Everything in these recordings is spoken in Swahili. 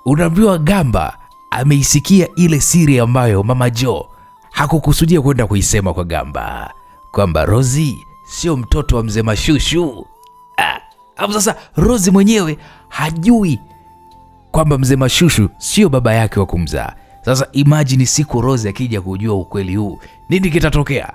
Unaambiwa Gamba ameisikia ile siri ambayo Mama Jo hakukusudia kwenda kuisema kwa Gamba, kwamba Rozi sio mtoto wa mzee Mashushu. Hapo sasa Rozi mwenyewe hajui kwamba mzee Mashushu sio baba yake wa kumzaa. Sasa imagine siku Rozi akija kujua ukweli huu, nini kitatokea?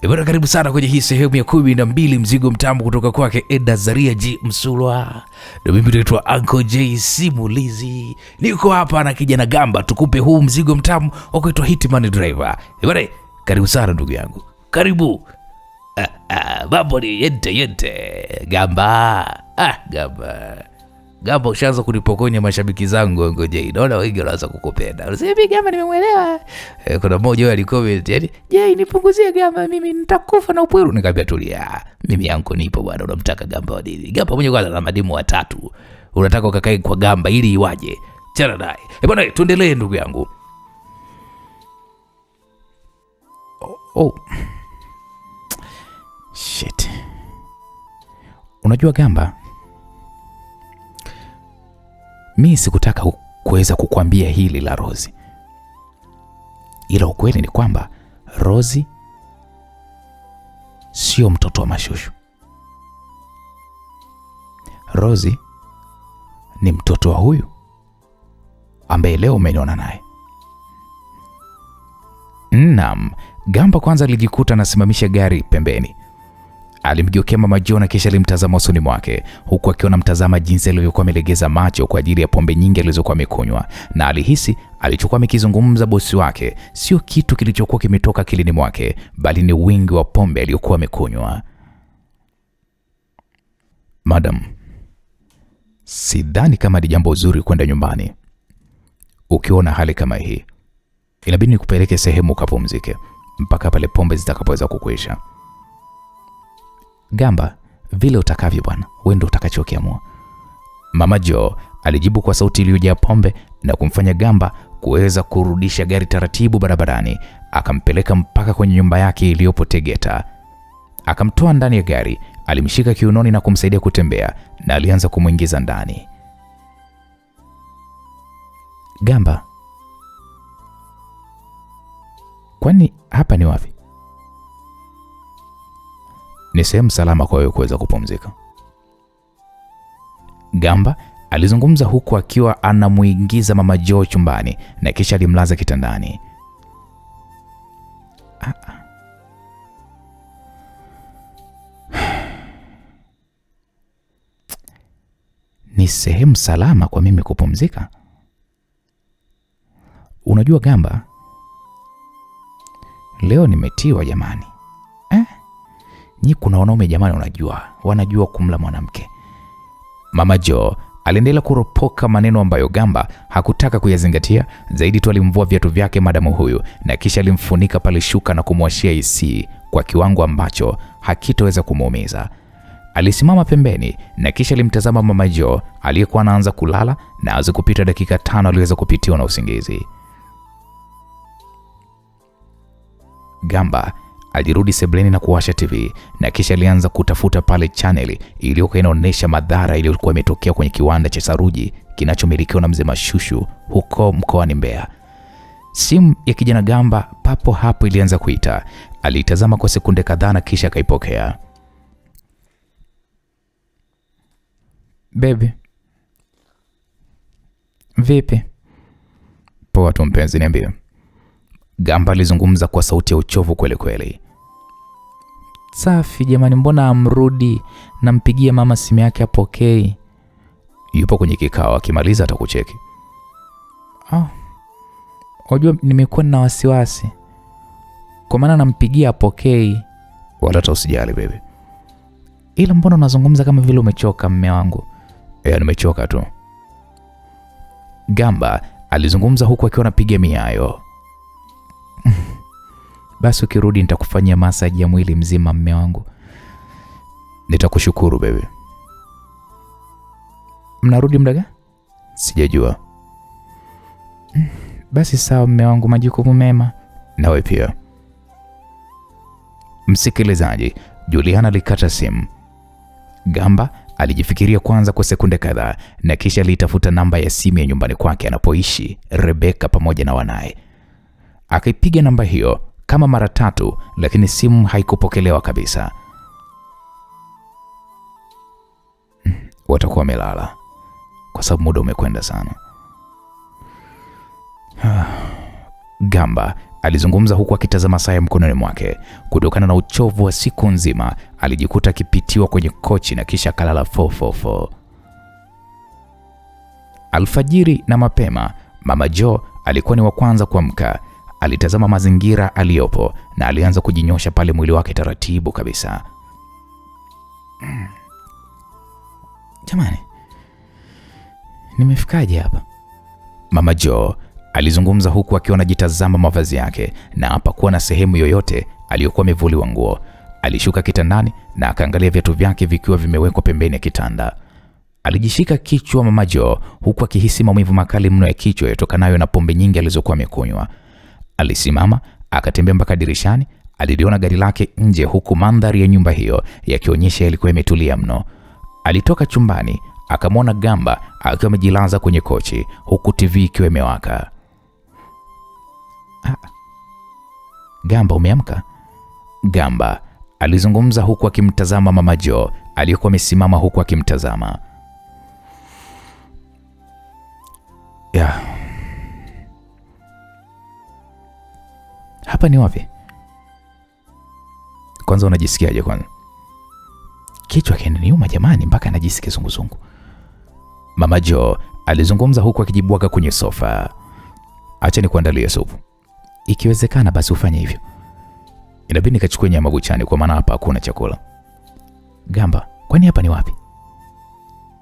Ibara, karibu sana kwenye hii sehemu ya 12 mzigo mtamu kutoka kwake Eda Zaria G Msulwa. Na mimi naitwa Uncle J Simulizi. Niko hapa na kijana Gamba tukupe huu mzigo mtamu wa kuitwa Hitman Driver. Ibara, karibu sana ndugu yangu. Karibu. Mambo ni yente Gamba. Gamba ushaanza kunipokonya mashabiki zangu Uncle J. Naona wengi wanaanza kukupenda. Unasema Gamba nimemwelewa. Kuna mmoja yule alicomment yani, "Je, nipunguzie Gamba mimi nitakufa na upweru." Nikamwambia tulia. Mimi yangu nipo bwana, unamtaka Gamba nini? Gamba mwenyewe kwanza na mademu 3. Unataka ukakae kwa Gamba ili iwaje? Chana naye. Bwana tuendelee ndugu yangu. Shit. Unajua Gamba, mimi sikutaka kuweza kukuambia hili la Rozi. Ila ukweli ni kwamba Rozi sio mtoto wa Mashushu. Rozi ni mtoto wa huyu ambaye leo umeniona naye. Naam, Gamba kwanza alijikuta anasimamisha gari pembeni. Alimgeukia Mama Jo na kisha alimtazama usoni mwake, huku akiona mtazama jinsi alivyokuwa amelegeza macho kwa ajili ya pombe nyingi alizokuwa amekunywa, na alihisi alichokuwa amekizungumza bosi wake sio kitu kilichokuwa kimetoka akilini mwake, bali ni wingi wa pombe aliyokuwa amekunywa. "Madam, sidhani kama ni jambo zuri kwenda nyumbani. Ukiona hali kama hii, inabidi nikupeleke sehemu ukapumzike mpaka pale pombe zitakapoweza kukuisha." "Gamba, vile utakavyo bwana, wewe ndio utakachokiamua." Mama Jo alijibu kwa sauti iliyojaa pombe na kumfanya Gamba kuweza kurudisha gari taratibu barabarani. Akampeleka mpaka kwenye nyumba yake iliyopo Tegeta. Akamtoa ndani ya gari, alimshika kiunoni na kumsaidia kutembea na alianza kumuingiza ndani. "Gamba, kwani hapa ni wapi?" "Ni sehemu salama kwa wewe kuweza kupumzika." Gamba alizungumza huku akiwa anamuingiza Mama Jo chumbani na kisha alimlaza kitandani. Ni sehemu salama kwa mimi kupumzika? Unajua Gamba, leo nimetiwa jamani. Kuna wanaume jamani wanajua kumla mwanamke. Mama Jo aliendelea kuropoka maneno ambayo Gamba hakutaka kuyazingatia zaidi tu. Alimvua viatu vyake madamu huyu na kisha alimfunika pale shuka na kumwashia AC kwa kiwango ambacho hakitoweza kumuumiza. Alisimama pembeni na kisha alimtazama Mama Jo aliyekuwa anaanza kulala, na azikupita dakika 5 aliweza kupitiwa na usingizi. Gamba alirudi sebleni na kuwasha TV na kisha alianza kutafuta pale channel iliyokuwa inaonyesha madhara iliyokuwa imetokea kwenye kiwanda cha saruji kinachomilikiwa na mzee Mashushu huko mkoani Mbeya. Simu ya kijana Gamba papo hapo ilianza kuita. Alitazama kwa sekunde kadhaa na kisha akaipokea. "Baby, vipi?" "Poa tu mpenzi, niambie." Gamba alizungumza kwa sauti ya uchovu kweli kweli. "Safi jamani, mbona amrudi? Nampigia mama simu yake apokei." "Yupo kwenye kikao, akimaliza atakucheki." "Unajua nimekuwa na wasiwasi. Kwa maana nampigia apokei." "Wala hata usijali baby." "Ila mbona unazungumza kama vile umechoka mme wangu?" Nimechoka tu." Gamba alizungumza huku akiwa anapiga miayo. "Basi ukirudi nitakufanyia massage ya mwili mzima mme wangu." "Nitakushukuru baby." "Mnarudi muda gani?" "Sijajua." "Basi sawa mme wangu, majukumu mema." "Nawe pia." Msikilizaji, Juliana alikata simu. Gamba Alijifikiria kwanza kwa sekunde kadhaa na kisha alitafuta namba ya simu ya nyumbani kwake anapoishi Rebecca pamoja na wanaye. Akaipiga namba hiyo kama mara 3, lakini simu haikupokelewa kabisa. Watakuwa wamelala kwa sababu muda umekwenda sana. Gamba alizungumza huku akitazama saa mkononi mwake. Kutokana na uchovu wa siku nzima, alijikuta akipitiwa kwenye kochi na kisha kalala 444. Alfajiri na mapema, Mama Joe alikuwa ni wa kwanza kuamka. Alitazama mazingira aliyopo na alianza kujinyosha pale mwili wake taratibu kabisa. Jamani, nimefikaje hapa? Mama Joe alizungumza huku akiwa anajitazama mavazi yake na hapakuwa na sehemu yoyote aliyokuwa amevuliwa nguo. Alishuka kitandani na akaangalia viatu vyake vikiwa vimewekwa pembeni ya kitanda. Alijishika kichwa Mama Joe huku akihisi maumivu makali mno ya kichwa yatokanayo na pombe nyingi alizokuwa amekunywa. Alisimama akatembea mpaka dirishani. Aliliona gari lake nje huku mandhari ya nyumba hiyo yakionyesha ilikuwa imetulia mno. Alitoka chumbani akamwona Gamba akiwa amejilaza kwenye kochi huku TV ikiwa imewaka. Gamba, umeamka? Gamba alizungumza huku akimtazama Mama Joe aliyekuwa amesimama huku akimtazama. Hapa ni wapi? Kwanza unajisikiaje kwanza? Kichwa kinaniuma jamani, mpaka najisikia zunguzungu. Mama Joe alizungumza huku akijibwaga kwenye sofa. Acha nikuandalie supu. Ikiwezekana basi ufanye hivyo. Inabidi nikachukue nyama buchani kwa maana hapa hakuna chakula. Gamba, kwani hapa ni wapi?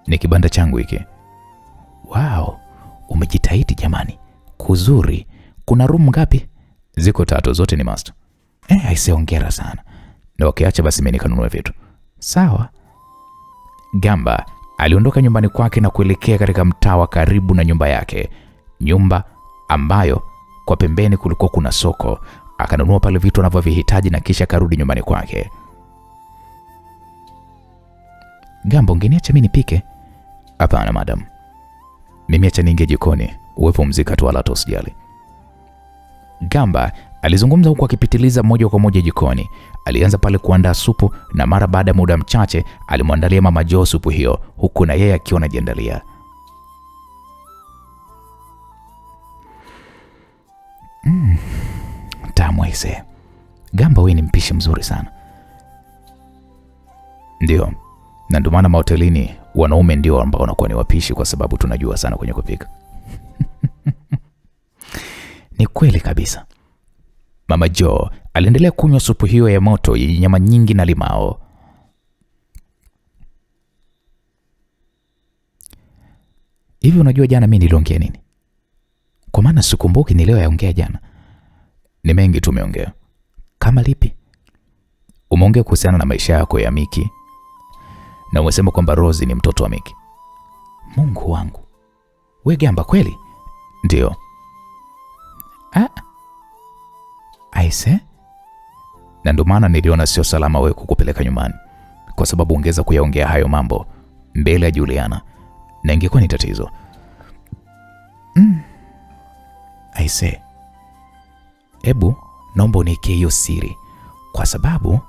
Ni kibanda changu hiki. Wow, umejitahidi jamani. Kuzuri. Kuna room ngapi? Ziko 3, zote ni master. Aise, hongera sana. Na ukiacha basi mimi nikanunue vitu. Sawa. Gamba aliondoka nyumbani kwake na kuelekea katika mtaa wa karibu na nyumba yake. Nyumba ambayo kwa pembeni kulikuwa kuna soko. Akanunua pale vitu anavyovihitaji na kisha karudi nyumbani kwake. Gamba, ungeniacha mimi nipike? Hapana madam. Mimi acha niingie jikoni, uwepo mzika tu wala tosijali. Gamba alizungumza huku akipitiliza moja kwa moja jikoni. Alianza pale kuandaa supu na mara baada ya muda mchache alimwandalia Mama Joe supu hiyo huku na yeye akiwa anajiandalia. Tamu aise. Gamba, wewe ni mpishi mzuri sana. Ndio. Na ndio maana mahotelini wanaume ndio ambao wanakuwa ni wapishi kwa sababu tunajua sana kwenye kupika. Ni kweli kabisa. Mama Joe aliendelea kunywa supu hiyo ya moto yenye nyama nyingi na limao. Hivi unajua jana mimi niliongea nini? Kwa maana sikumbuki niliyoyaongea jana. Ni mengi tumeongea. Kama lipi? Umeongea kuhusiana na maisha yako ya Miki. Na umesema kwamba Rozi ni mtoto wa Miki. Mungu wangu. We Gamba, kweli? Ndio. Aise. Na ndio maana niliona sio salama wewe kukupeleka nyumbani, kwa sababu ongeza kuyaongea hayo mambo mbele ya Juliana na ingekuwa ni tatizo. Aise. Ebu naomba uniwekee hiyo siri kwa sababu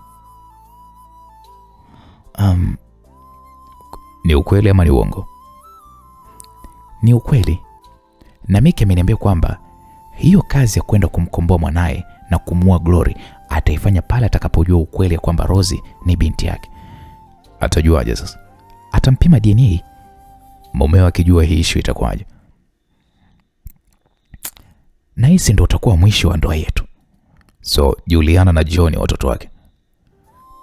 ni ukweli ama ni uongo? Ni ukweli. Na Miki ameniambia kwamba hiyo kazi ya kwenda kumkomboa mwanae na kumua Glory ataifanya pale atakapojua ukweli kwamba Rozi ni binti yake. Atajuaje sasa? Atampima DNA. Mumeo akijua hii issue itakuwaje? Na hisi ndio utakuwa mwisho wa ndoa yetu. So Juliana na John ni watoto wake?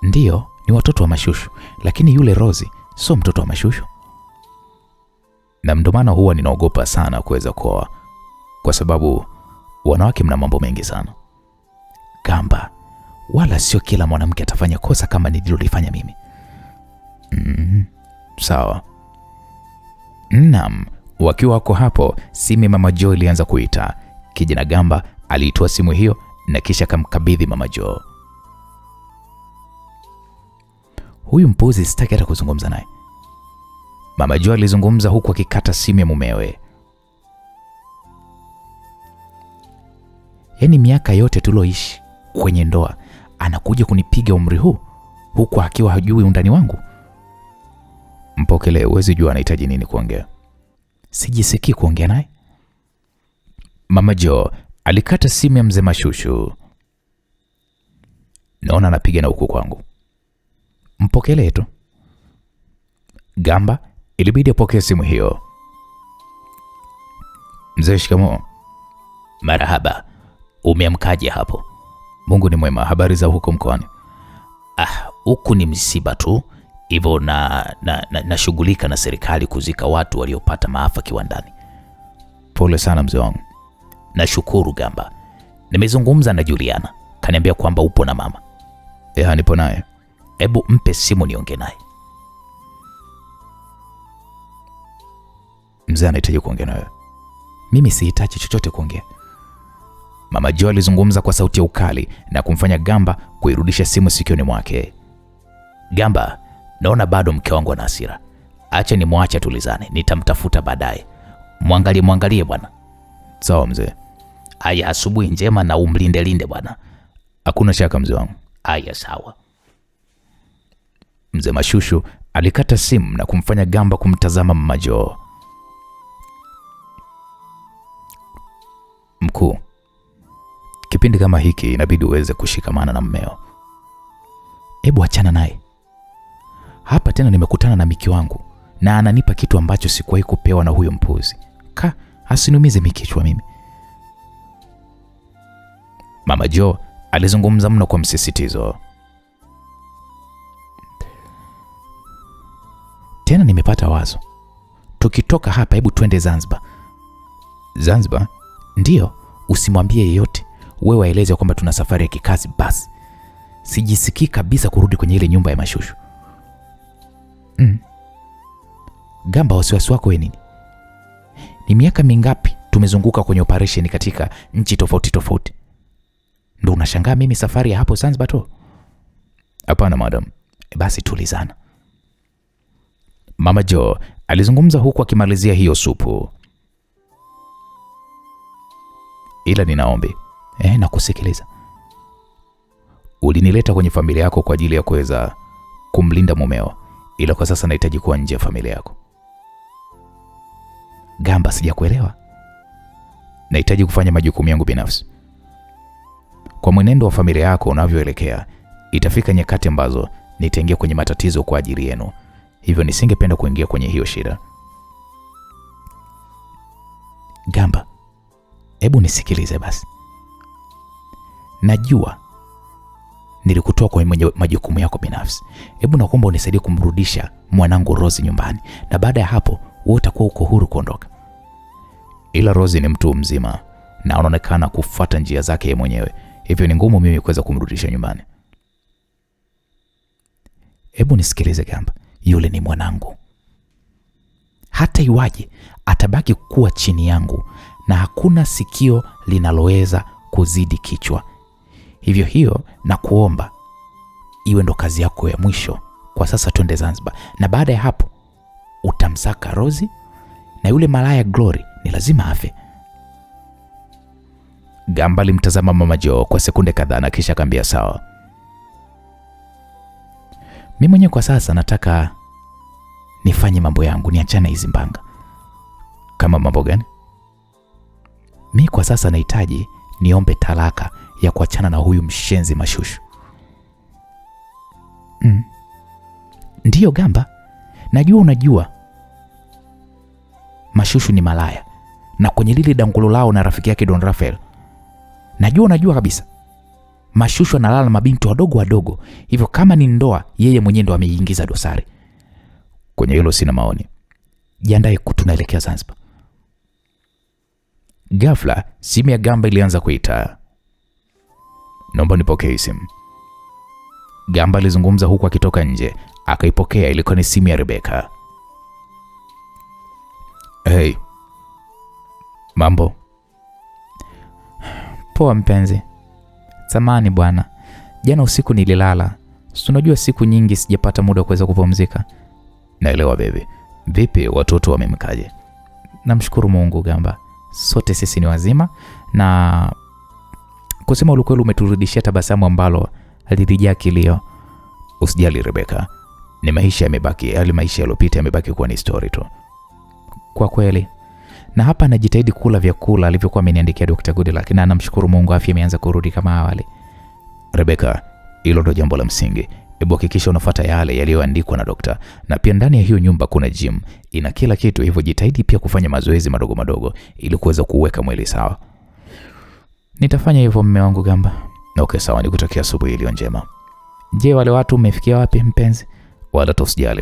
Ndio, ni watoto wa Mashushu, lakini yule Rozi sio mtoto wa Mashushu. Na ndio maana huwa ninaogopa sana kuweza kuoa, kwa sababu wanawake mna mambo mengi sana. Gamba, wala sio kila mwanamke atafanya kosa kama nililolifanya mimi. Sawa. Naam, wakiwa wako hapo, simu Mama Joe ilianza kuita. Kijana Gamba aliitoa simu hiyo na kisha akamkabidhi Mama Joe. Huyu mpuzi sitaki hata kuzungumza naye. Mama Jo alizungumza huku akikata simu ya mumewe. Yaani miaka yote tuloishi kwenye ndoa anakuja kunipiga umri huu huku akiwa hajui undani wangu? Mpokelee, uwezi jua anahitaji nini kuongea. Sijisikii kuongea naye. Mama Jo alikata simu ya mzee Mashushu. Naona anapiga na huku kwangu. Mpokelee tu. Gamba ilibidi apokee simu hiyo. Mzee, shikamoo. Marahaba. Umeamkaje hapo? Mungu ni mwema. Habari za huko mkoani? Huku ni msiba tu. Hivyo nashughulika na serikali kuzika watu waliopata maafa kiwandani. Pole sana mzee wangu. Nashukuru Gamba. Nimezungumza na Juliana. Kaniambia kwamba upo na mama. Nipo naye. Hebu mpe simu niongee naye. Mzee anahitaji kuongea nawe. Mimi sihitaji chochote kuongea. Mama Jo alizungumza kwa sauti ya ukali na kumfanya Gamba kuirudisha simu sikioni mwake. Gamba, naona bado mke wangu ana hasira. Acha nimwache tulizane, nitamtafuta baadaye. Mwangalie bwana. Sawa mzee. Aya, asubuhi njema na umlinde bwana. Hakuna shaka mzee wangu. Aya, sawa. Mzee Mashushu alikata simu na kumfanya Gamba kumtazama Mama Jo. Mkuu, kipindi kama hiki inabidi uweze kushikamana na mmeo. Hebu achana naye. Hapa tena nimekutana na miki wangu na ananipa kitu ambacho sikuwahi kupewa na huyo mpuzi. Asiniumize mikichwa mimi. Mama Jo alizungumza mno kwa msisitizo. Tena nimepata wazo. Tukitoka hapa hebu twende Zanzibar. Zanzibar? Ndiyo, usimwambie yeyote. Wewe waeleze kwamba tuna safari ya kikazi basi. Sijisikii kabisa kurudi kwenye ile nyumba ya Mashushu. Gamba, wasiwasi wako nini? Ni miaka mingapi tumezunguka kwenye operation katika nchi tofauti tofauti. Ndio unashangaa mimi safari ya hapo Zanzibar tu? Hapana madam. Basi tulizana. Mama Jo alizungumza huku akimalizia hiyo supu. Ila ninaombi. Nakusikiliza. Ulinileta kwenye familia yako kwa ajili ya kuweza kumlinda mumeo. Ila kwa sasa nahitaji kuwa nje ya familia yako. Gamba, sijakuelewa. Nahitaji kufanya majukumu yangu binafsi. Kwa mwenendo wa familia yako unavyoelekea, itafika nyakati ambazo nitaingia kwenye matatizo kwa ajili yenu. Hivyo nisingependa kuingia kwenye hiyo shida. Gamba, hebu nisikilize basi. Najua nilikutoa kwenye majukumu yako binafsi. Hebu nakuomba unisaidie kumrudisha mwanangu Rozi nyumbani. Na baada ya hapo, wewe utakuwa uko huru kuondoka. Ila Rozi ni mtu mzima na anaonekana kufuata njia zake yeye mwenyewe. Hivyo ni ngumu mimi kuweza kumrudisha nyumbani. Hebu nisikilize Gamba. Yule ni mwanangu. Hata iwaje atabaki kuwa chini yangu na hakuna sikio linaloweza kuzidi kichwa. Hivyo hiyo na kuomba iwe ndo kazi yako ya mwisho. Kwa sasa twende Zanzibar. Na baada ya hapo utamsaka Rozi na yule malaya Glory ni lazima afe. Gamba alimtazama Mama Jo kwa sekunde kadhaa na kisha akamwambia sawa. Mimi mwenyewe kwa sasa nataka nifanye mambo yangu, niachane hizi mbanga. Kama mambo gani? Mimi kwa sasa nahitaji niombe talaka ya kuachana na huyu mshenzi Mashushu. Ndiyo Gamba, najua unajua Mashushu ni malaya na kwenye lile dangulo lao na rafiki yake Don Rafael. Najua kabisa Mashushu analala na mabinti wadogo. Hivyo kama ni ndoa, yeye mwenyewe ndo ameingiza dosari. Kwenye hilo sina maoni. Jiandae tunaelekea Zanzibar. Ghafla simu ya Gamba ilianza kuita. Naomba nipokee simu. Gamba alizungumza huku akitoka nje. Akaipokea, ilikuwa ni simu ya Rebeka. Hey. Mambo? Poa mpenzi. Samahani bwana. Jana usiku nililala. Unajua siku nyingi sijapata muda kuweza kupumzika. Naelewa baby. Vipi watoto wamemkaje? Namshukuru Mungu Gamba, sote sisi ni wazima, na kusema ukweli umeturudishia tabasamu ambalo halilijaa kilio. Usijali Rebeka, ni maisha yamebaki, yale maisha yaliyopita yamebaki kuwa ni story tu. Kwa kweli. Na hapa najitahidi kula vyakula alivyokuwa ameniandikia Dr. Goodluck, na namshukuru Mungu afya imeanza kurudi kama awali. Rebeka, hilo ndo jambo la msingi. Hebu hakikisha unafuata yale yaliyoandikwa na dokta. Na pia ndani ya hiyo nyumba kuna gym, ina kila kitu, hivyo jitahidi pia kufanya mazoezi madogo madogo ili kuweza kuweka mwili sawa. Nitafanya hivyo mume wangu Gamba. Okay, sawa, nikutakia asubuhi iliyo njema. Je, wale watu umefikia wapi mpenzi? Wala usijali,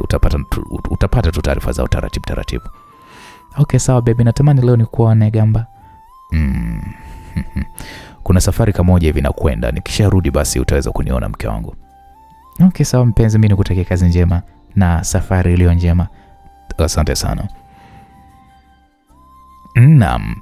utapata tu taarifa zao taratibu. Okay, sawa baby, natamani leo nikuone Gamba. Kuna safari kamoja hivi nakwenda, nikisharudi basi utaweza kuniona mke wangu. Okay, sawa mpenzi, mimi nikutakia kazi njema na safari iliyo njema. Asante sana. Naam,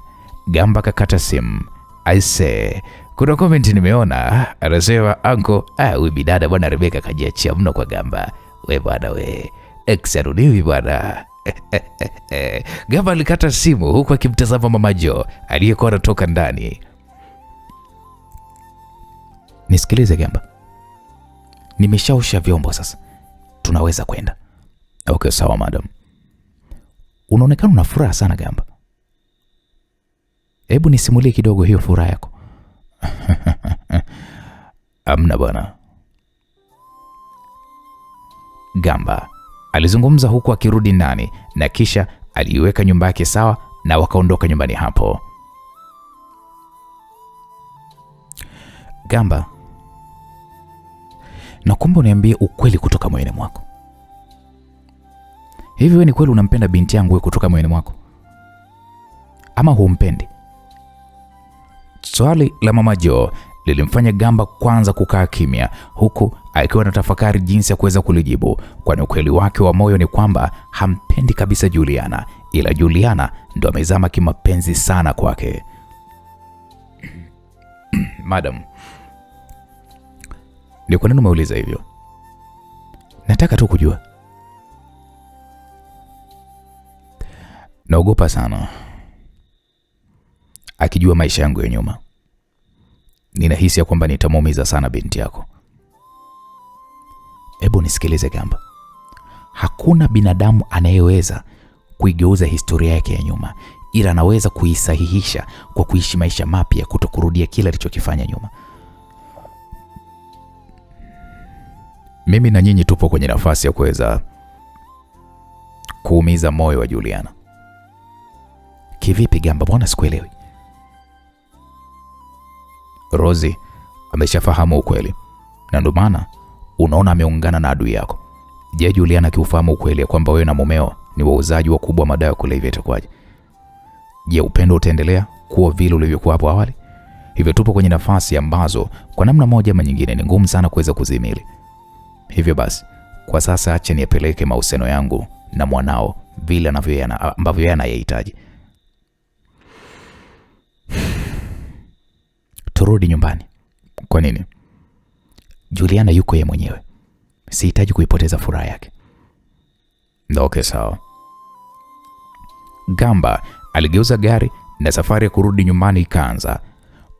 Gamba kakata simu. Aise, kuna comment nimeona anasema anko, huyu bidada bwana Rebeka kajiachia mno kwa Gamba. We bwana we, ex-arudiwi bwana. Gamba alikata simu huku akimtazama Mama Jo aliyekuwa anatoka ndani. Nisikilize Gamba, nimeshaosha vyombo sasa, tunaweza kwenda. Okay, sawa madam. Unaonekana una furaha sana Gamba. Hebu nisimulie kidogo hiyo furaha yako. Amna bwana. Gamba alizungumza huku akirudi ndani na kisha aliweka nyumba yake sawa na wakaondoka nyumbani hapo. Gamba, naomba uniambie ukweli kutoka moyoni mwako. Hivi wewe ni kweli unampenda binti yangu wewe kutoka moyoni mwako? Ama humpendi? Swali la Mama Jo lilimfanya Gamba kwanza kukaa kimya huku akiwa anatafakari jinsi ya kuweza kulijibu, kwani ukweli wake wa moyo ni kwamba hampendi kabisa Juliana, ila Juliana ndo amezama kimapenzi sana kwake. Madam, ni kwa nini umeuliza hivyo? Nataka tu kujua. Naogopa sana akijua maisha yangu ya nyuma. Ninahisi ya kwamba nitamuumiza sana binti yako. Hebu nisikilize Gamba. Hakuna binadamu anayeweza kuigeuza historia yake ya nyuma, ila anaweza kuisahihisha kwa kuishi maisha mapya, kutokurudia kila alichokifanya nyuma. Mimi na nyinyi tupo kwenye nafasi ya kuweza kuumiza moyo wa Juliana. Kivipi Gamba? Mbona sikuelewi? Rozi ameshafahamu ukweli, na ndio maana unaona ameungana na adui yako. Je, Juliana akiufahamu ukweli ya kwamba wewe na mumeo ni wauzaji wakubwa madawa ya kulevya itakuwaje? Je, upendo utaendelea kuwa vile ulivyokuwa hapo awali? Hivyo tupo kwenye nafasi ambazo kwa namna moja ama nyingine ni ngumu sana kuweza kuzimili. Hivyo basi, kwa sasa acha niapeleke mahusiano yangu na mwanao vile ambavyo yeye anayahitaji. Turudi nyumbani. Kwa nini? Juliana yuko yeye mwenyewe. Sihitaji kuipoteza furaha yake. Okay, sawa. Gamba aligeuza gari na safari ya kurudi nyumbani ikaanza.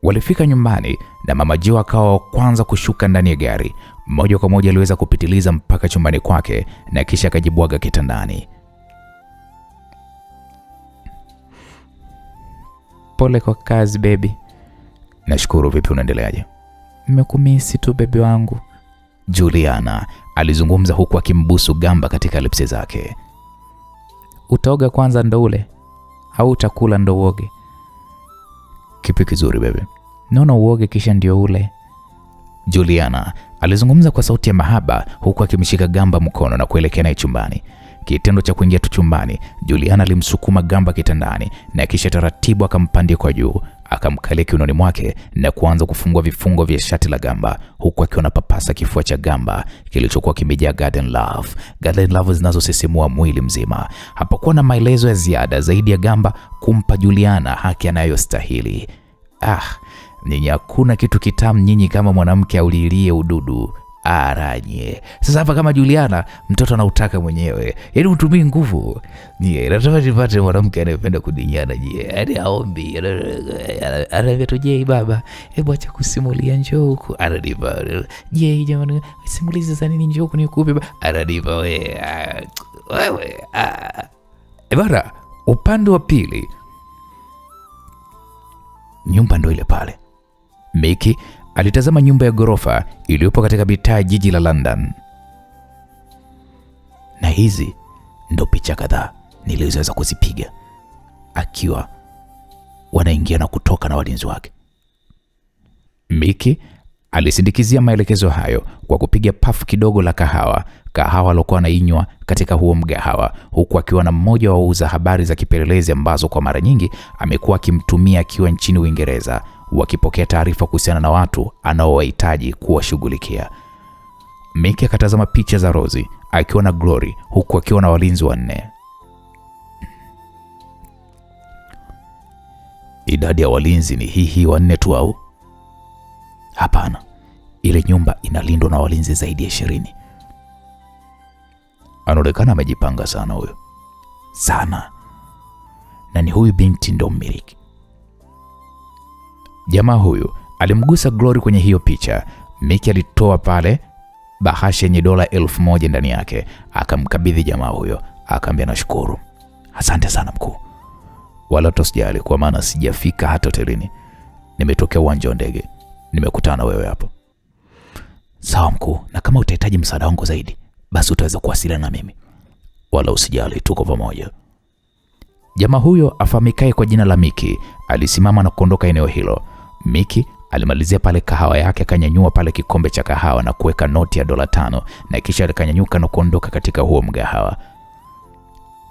Walifika nyumbani na Mama Jo akawa kwanza kushuka ndani ya gari. Moja kwa moja aliweza kupitiliza mpaka chumbani kwake na kisha akajibwaga kitandani. Pole kwa kazi baby. Nashukuru, vipi unaendeleaje? Nimekumisi tu baby wangu. Juliana alizungumza huku akimbusu Gamba katika lipsi zake. Utaoga kwanza ndo ule au utakula ndo uoge? Kipi kizuri baby? Naona uoge kisha ndio ule. Juliana alizungumza kwa sauti ya mahaba huku akimshika Gamba mkono na kuelekea naye chumbani. Kitendo cha kuingia tu chumbani, Juliana alimsukuma Gamba kitandani na kisha taratibu akampandia kwa juu, akamkalia kiunoni mwake na kuanza kufungua vifungo vya shati la Gamba huku akiwa anapapasa kifua cha Gamba kilichokuwa kimejaa garden love zinazosisimua mwili mzima. Hapakuwa na maelezo ya ziada zaidi ya Gamba kumpa Juliana haki anayostahili. Nyinyi hakuna kitu kitamu nyinyi kama mwanamke aulilie ududu. Aranye. Sasa hapa kama Juliana, mtoto anautaka mwenyewe. Yaani utumii nguvu. Nye, nataka nipate mwanamke anayependa kudinyana nye. Yaani aombi. Ananiambia tu je baba, hebu acha kusimulia njoo huku. Ananipa. Je jamani, simulizi za nini njoo huku nikupe baba. Ananipa wewe. Bana, upande wa pili. Nyumba ndo ile pale. Miki alitazama nyumba ya ghorofa iliyopo katika mitaa jiji la London. Na hizi ndo picha kadhaa nilizoweza kuzipiga akiwa wanaingia na kutoka na walinzi wake. Miki alisindikizia maelekezo hayo kwa kupiga pafu kidogo la kahawa alokuwa anainywa katika huo mgahawa, huku akiwa na mmoja wa wauza habari za kipelelezi ambazo kwa mara nyingi amekuwa akimtumia akiwa nchini Uingereza, wakipokea taarifa kuhusiana na watu anaowahitaji kuwashughulikia. Miki akatazama picha za Rosie akiwa na Glory, huku akiwa na walinzi 4. Idadi ya walinzi ni hii 4 tu au? Hapana, ile nyumba inalindwa na walinzi zaidi ya 20. Anaonekana amejipanga sana huyo. Sana. Na ni huyu binti ndo mmiliki. Jamaa huyu alimgusa Glory kwenye hiyo picha. Miki alitoa pale bahasha yenye dola 1000 ndani yake, akamkabidhi jamaa huyo, akamwambia nashukuru. Asante sana mkuu. Wala tosijali kwa maana sijafika hata hotelini. Nimetokea uwanja wa ndege. Nimekutana wewe hapo. Sawa mkuu, na kama utahitaji msaada wangu zaidi, basi utaweza kuwasiliana na mimi. Wala usijali, tuko pamoja. Jamaa huyo afahamikaye kwa jina la Miki alisimama na kuondoka eneo hilo. Miki alimalizia pale kahawa yake, akanyanyua pale kikombe cha kahawa na kuweka noti ya dola 5 na kisha akanyanyuka na kuondoka katika huo mgahawa.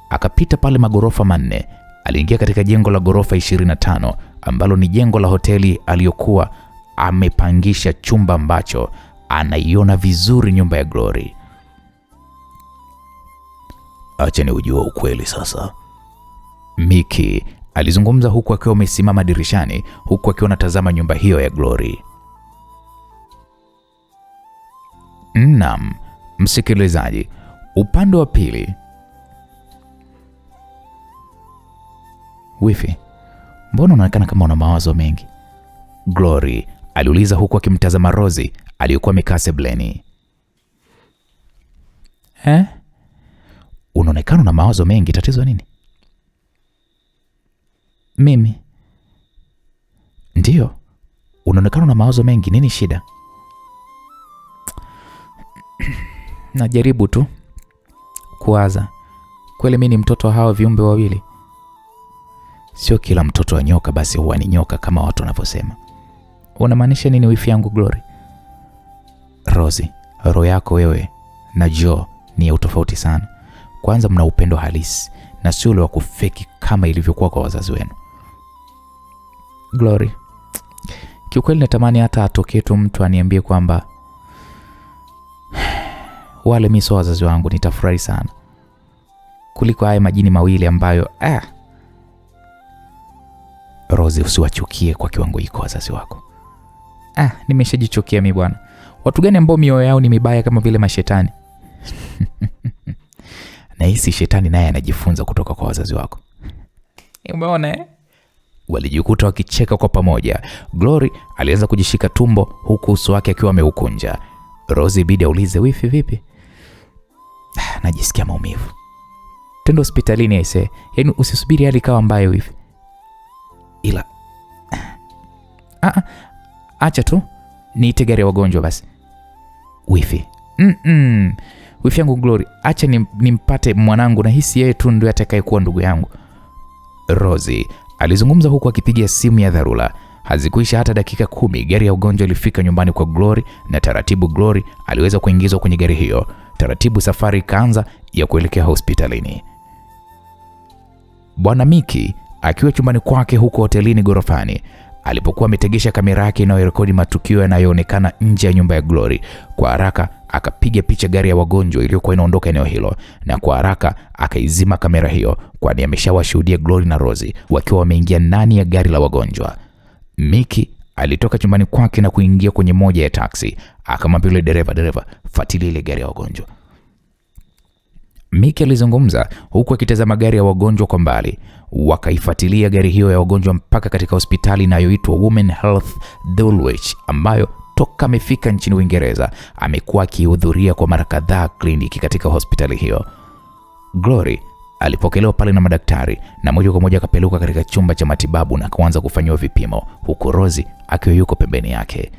Akapita pale magorofa 4, aliingia katika jengo la gorofa 25 ambalo ni jengo la hoteli aliyokuwa amepangisha chumba ambacho anaiona vizuri nyumba ya Glory. Acha ni ujue ukweli sasa, Miki alizungumza huku akiwa amesimama dirishani, huku akiwa anatazama nyumba hiyo ya Glory. Naam, msikilizaji, upande wa pili. Wifi, mbona unaonekana kama una mawazo mengi? Glory aliuliza huku akimtazama Rosie aliyokuwa amekaa sebleni. Unaonekana una mawazo mengi, tatizo nini? Mimi? Ndiyo, unaonekana una mawazo mengi, nini shida? Najaribu tu kuwaza. Kweli mimi ni mtoto wa hawa viumbe wawili? Sio kila mtoto wa nyoka basi huwa ni nyoka kama watu wanavyosema. Unamaanisha nini wifi yangu Glory? Rosie, roho yako wewe na Joe ni ya utofauti sana. Kwanza mna upendo halisi na sio ule wa kufeki kama ilivyokuwa kwa wazazi wenu. Glory, kiukweli natamani hata atokee tu mtu aniambie kwamba wale mimi sio wazazi wangu, nitafurahi sana kuliko haya majini mawili ambayo Rosie, usiwachukie kwa kiwango hiko wazazi wako. Nimeshajichukia mimi bwana. Watu gani ambao mioyo yao ni mibaya kama vile mashetani? Na hisi shetani naye anajifunza kutoka kwa wazazi wako. Umeona Walijikuta wakicheka kwa pamoja. Glory alianza kujishika tumbo huku uso wake akiwa ameukunja. Rosie bidi aulize, wifi vipi? Najisikia maumivu. Twende hospitalini aise. Yaani usisubiri hali kawa mbaya wifi. Ila acha tu niite gari ya wagonjwa basi. Wifi. Wifi yangu Glory, acha nimpate mwanangu, na hisi yeye tu ndio atakayekuwa ndugu yangu. Rosie alizungumza huku akipigia simu ya dharura. Hazikuisha hata dakika 10 gari ya ugonjwa ilifika nyumbani kwa Glory, na taratibu Glory aliweza kuingizwa kwenye gari hiyo. Taratibu safari ikaanza ya kuelekea hospitalini. Bwana Miki akiwa chumbani kwake huko hotelini gorofani, alipokuwa ametegesha kamera yake inayorekodi matukio yanayoonekana nje ya nyumba ya Glory, kwa haraka akapiga picha gari ya wagonjwa iliyokuwa inaondoka eneo hilo, na kwa haraka akaizima kamera hiyo, kwani ameshawashuhudia Glory na Rosie wakiwa wameingia ndani ya gari la wagonjwa. Miki alitoka chumbani kwake na kuingia kwenye moja ya taksi. Akamwambia yule dereva, fuatilia ile gari ya wagonjwa. Mickey alizungumza huku akitazama gari ya wagonjwa kwa mbali. Wakaifuatilia gari hiyo ya wagonjwa mpaka katika hospitali inayoitwa Women Health Dulwich, ambayo toka amefika nchini Uingereza amekuwa akihudhuria kwa mara kadhaa kliniki katika hospitali hiyo. Glory alipokelewa pale na madaktari na moja kwa moja akapelekwa katika chumba cha matibabu na kuanza kufanywa vipimo, huku Rosie akiwa yuko pembeni yake.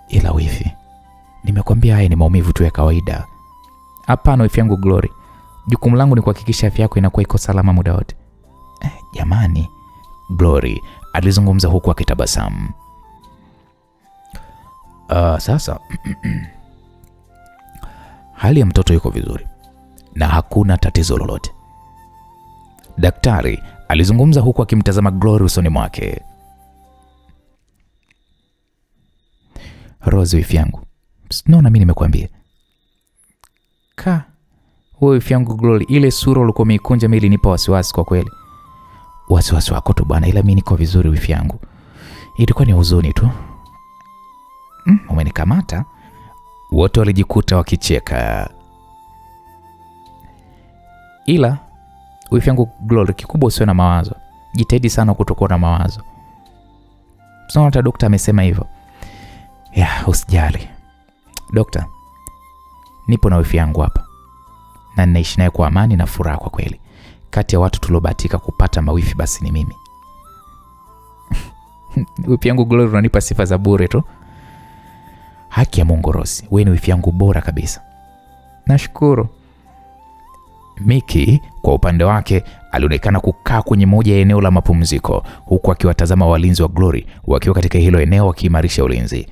Ila wifi, nimekwambia haya ni maumivu tu ya kawaida. Hapana wifi yangu Glory, jukumu langu ni kuhakikisha afya yako inakuwa iko salama muda wote. Jamani, Glory alizungumza huku akitabasamu. Sasa hali ya mtoto yuko vizuri na hakuna tatizo lolote, daktari alizungumza huku akimtazama Glory usoni mwake. Rose wifi yangu, sinaona mimi nimekuambia. Wewe wifi yangu Glory, ile sura ulikuwa umeikunja mimi ilinipa wasiwasi kwa kweli. Wasiwasi wako tu bwana, ila mimi niko vizuri wifi yangu. Ilikuwa ni huzuni tu. Umenikamata? Wote walijikuta wakicheka. Ila wifi yangu Glory, kikubwa usiwe na mawazo. Jitahidi sana kutokuwa na mawazo. Sasa hata daktari amesema hivyo. Usijali. Daktari, nipo na wifi yangu hapa. Na ninaishi naye kwa amani na furaha kwa kweli. Kati ya watu tuliobahatika kupata mawifi basi ni mimi. Wifi yangu Glory, unanipa sifa za bure tu. Haki ya Mungu Rosie, wewe ni wifi yangu bora kabisa. Nashukuru. Mickey kwa upande wake alionekana kukaa kwenye moja ya eneo la mapumziko huku akiwatazama walinzi wa Glory wakiwa katika hilo eneo wakiimarisha ulinzi.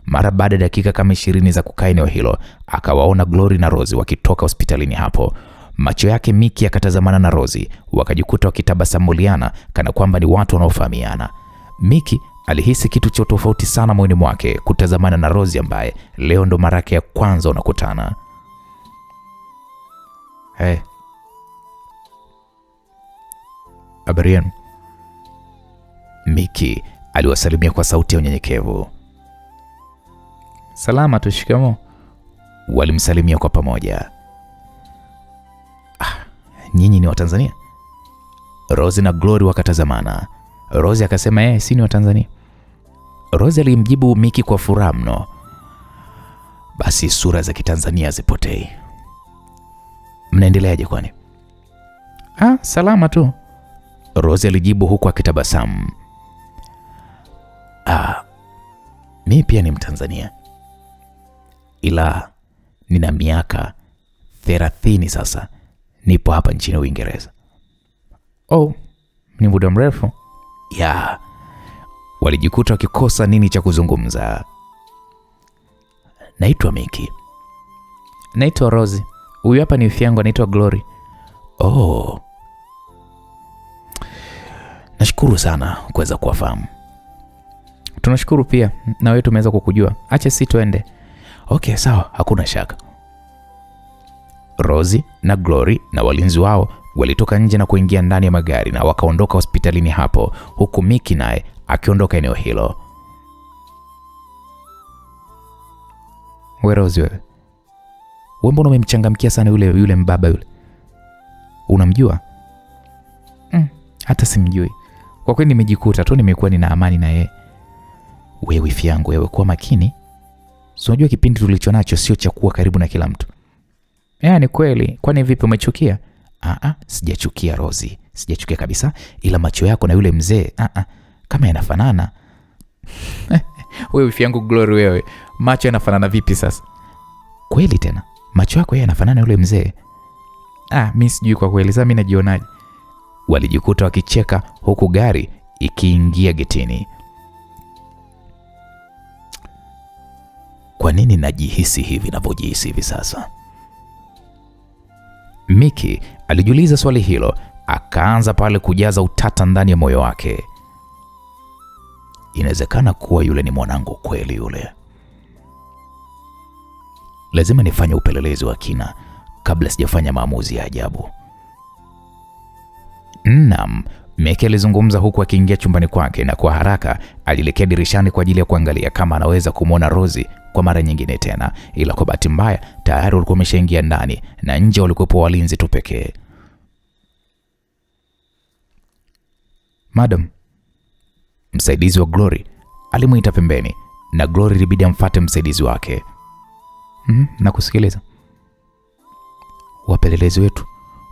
Mara baada ya dakika kama 20 za kukaa eneo hilo, akawaona Glory na Rosie wakitoka hospitalini hapo. Macho yake Mickey akatazamana na Rosie, wakajikuta wakitabasamuliana kana kwamba ni watu wanaofahamiana. Mickey alihisi kitu cha tofauti sana moyoni mwake kutazamana na Rosie ambaye leo ndo mara yake ya kwanza wanakutana. Habari yenu? Mickey aliwasalimia kwa sauti ya unyenyekevu. Salama tu, shikamoo. Walimsalimia kwa pamoja. Nyinyi ni wa Tanzania? Rosie na Glory wakatazamana. Rosie akasema si ni wa Tanzania. Rosie alimjibu Mickey kwa furaha mno. Basi sura za Kitanzania zipotei. Mnaendeleaje kwani? Salama tu, Rosie alijibu huku akitabasamu. Mimi pia ni Mtanzania. Ila nina miaka 30 sasa nipo hapa nchini Uingereza. Ni muda mrefu. Walijikuta wakikosa nini cha kuzungumza. Naitwa Mickey. Naitwa Rosie. Huyu hapa ni wifi yangu anaitwa Glory. Nashukuru sana kuweza kuwafahamu. Tunashukuru pia na wewe tumeweza kukujua. Acha sisi tuende. Okay, sawa, hakuna shaka. Rosie na Glory na walinzi wao walitoka nje na kuingia ndani ya magari na wakaondoka hospitalini hapo, huku Mickey naye akiondoka eneo hilo. Rosie, wewe mbona umemchangamkia sana yule mbaba yule? Unamjua? Hata simjui. Kwa kweli nimejikuta tu nimekuwa nina amani na yeye. Wewe wifi yangu, wewe kuwa makini. Unajua kipindi tulicho nacho sio cha kuwa karibu na kila mtu. Ni kweli. Kwani vipi, umechukia? Sijachukia Rosie. Sijachukia kabisa, ila macho yako na yule mzee kama yanafanana. Wewe wifi yangu Glory, wewe macho yanafanana vipi sasa? Kweli tena? Macho yako yanafanana yule mzee? Mimi sijui kwa kweli, sasa mimi najionaje? Walijikuta wakicheka huku gari ikiingia getini. Kwa nini najihisi hivi ninavyojihisi hivi sasa? Mickey alijiuliza swali hilo, akaanza pale kujaza utata ndani ya moyo wake. Inawezekana kuwa yule ni mwanangu kweli yule. Lazima nifanye upelelezi wa kina kabla sijafanya maamuzi ya ajabu. Naam, Meki alizungumza huku akiingia chumbani kwake, na kwa haraka alielekea dirishani kwa ajili ya kuangalia kama anaweza kumwona Rozi kwa mara nyingine tena, ila kwa bahati mbaya tayari walikuwa wameshaingia ndani na nje walikuwepo walinzi tu pekee. Madam, msaidizi wa Glory alimuita pembeni na Glory ilibidi amfuate msaidizi wake. Nakusikiliza. Wapelelezi wetu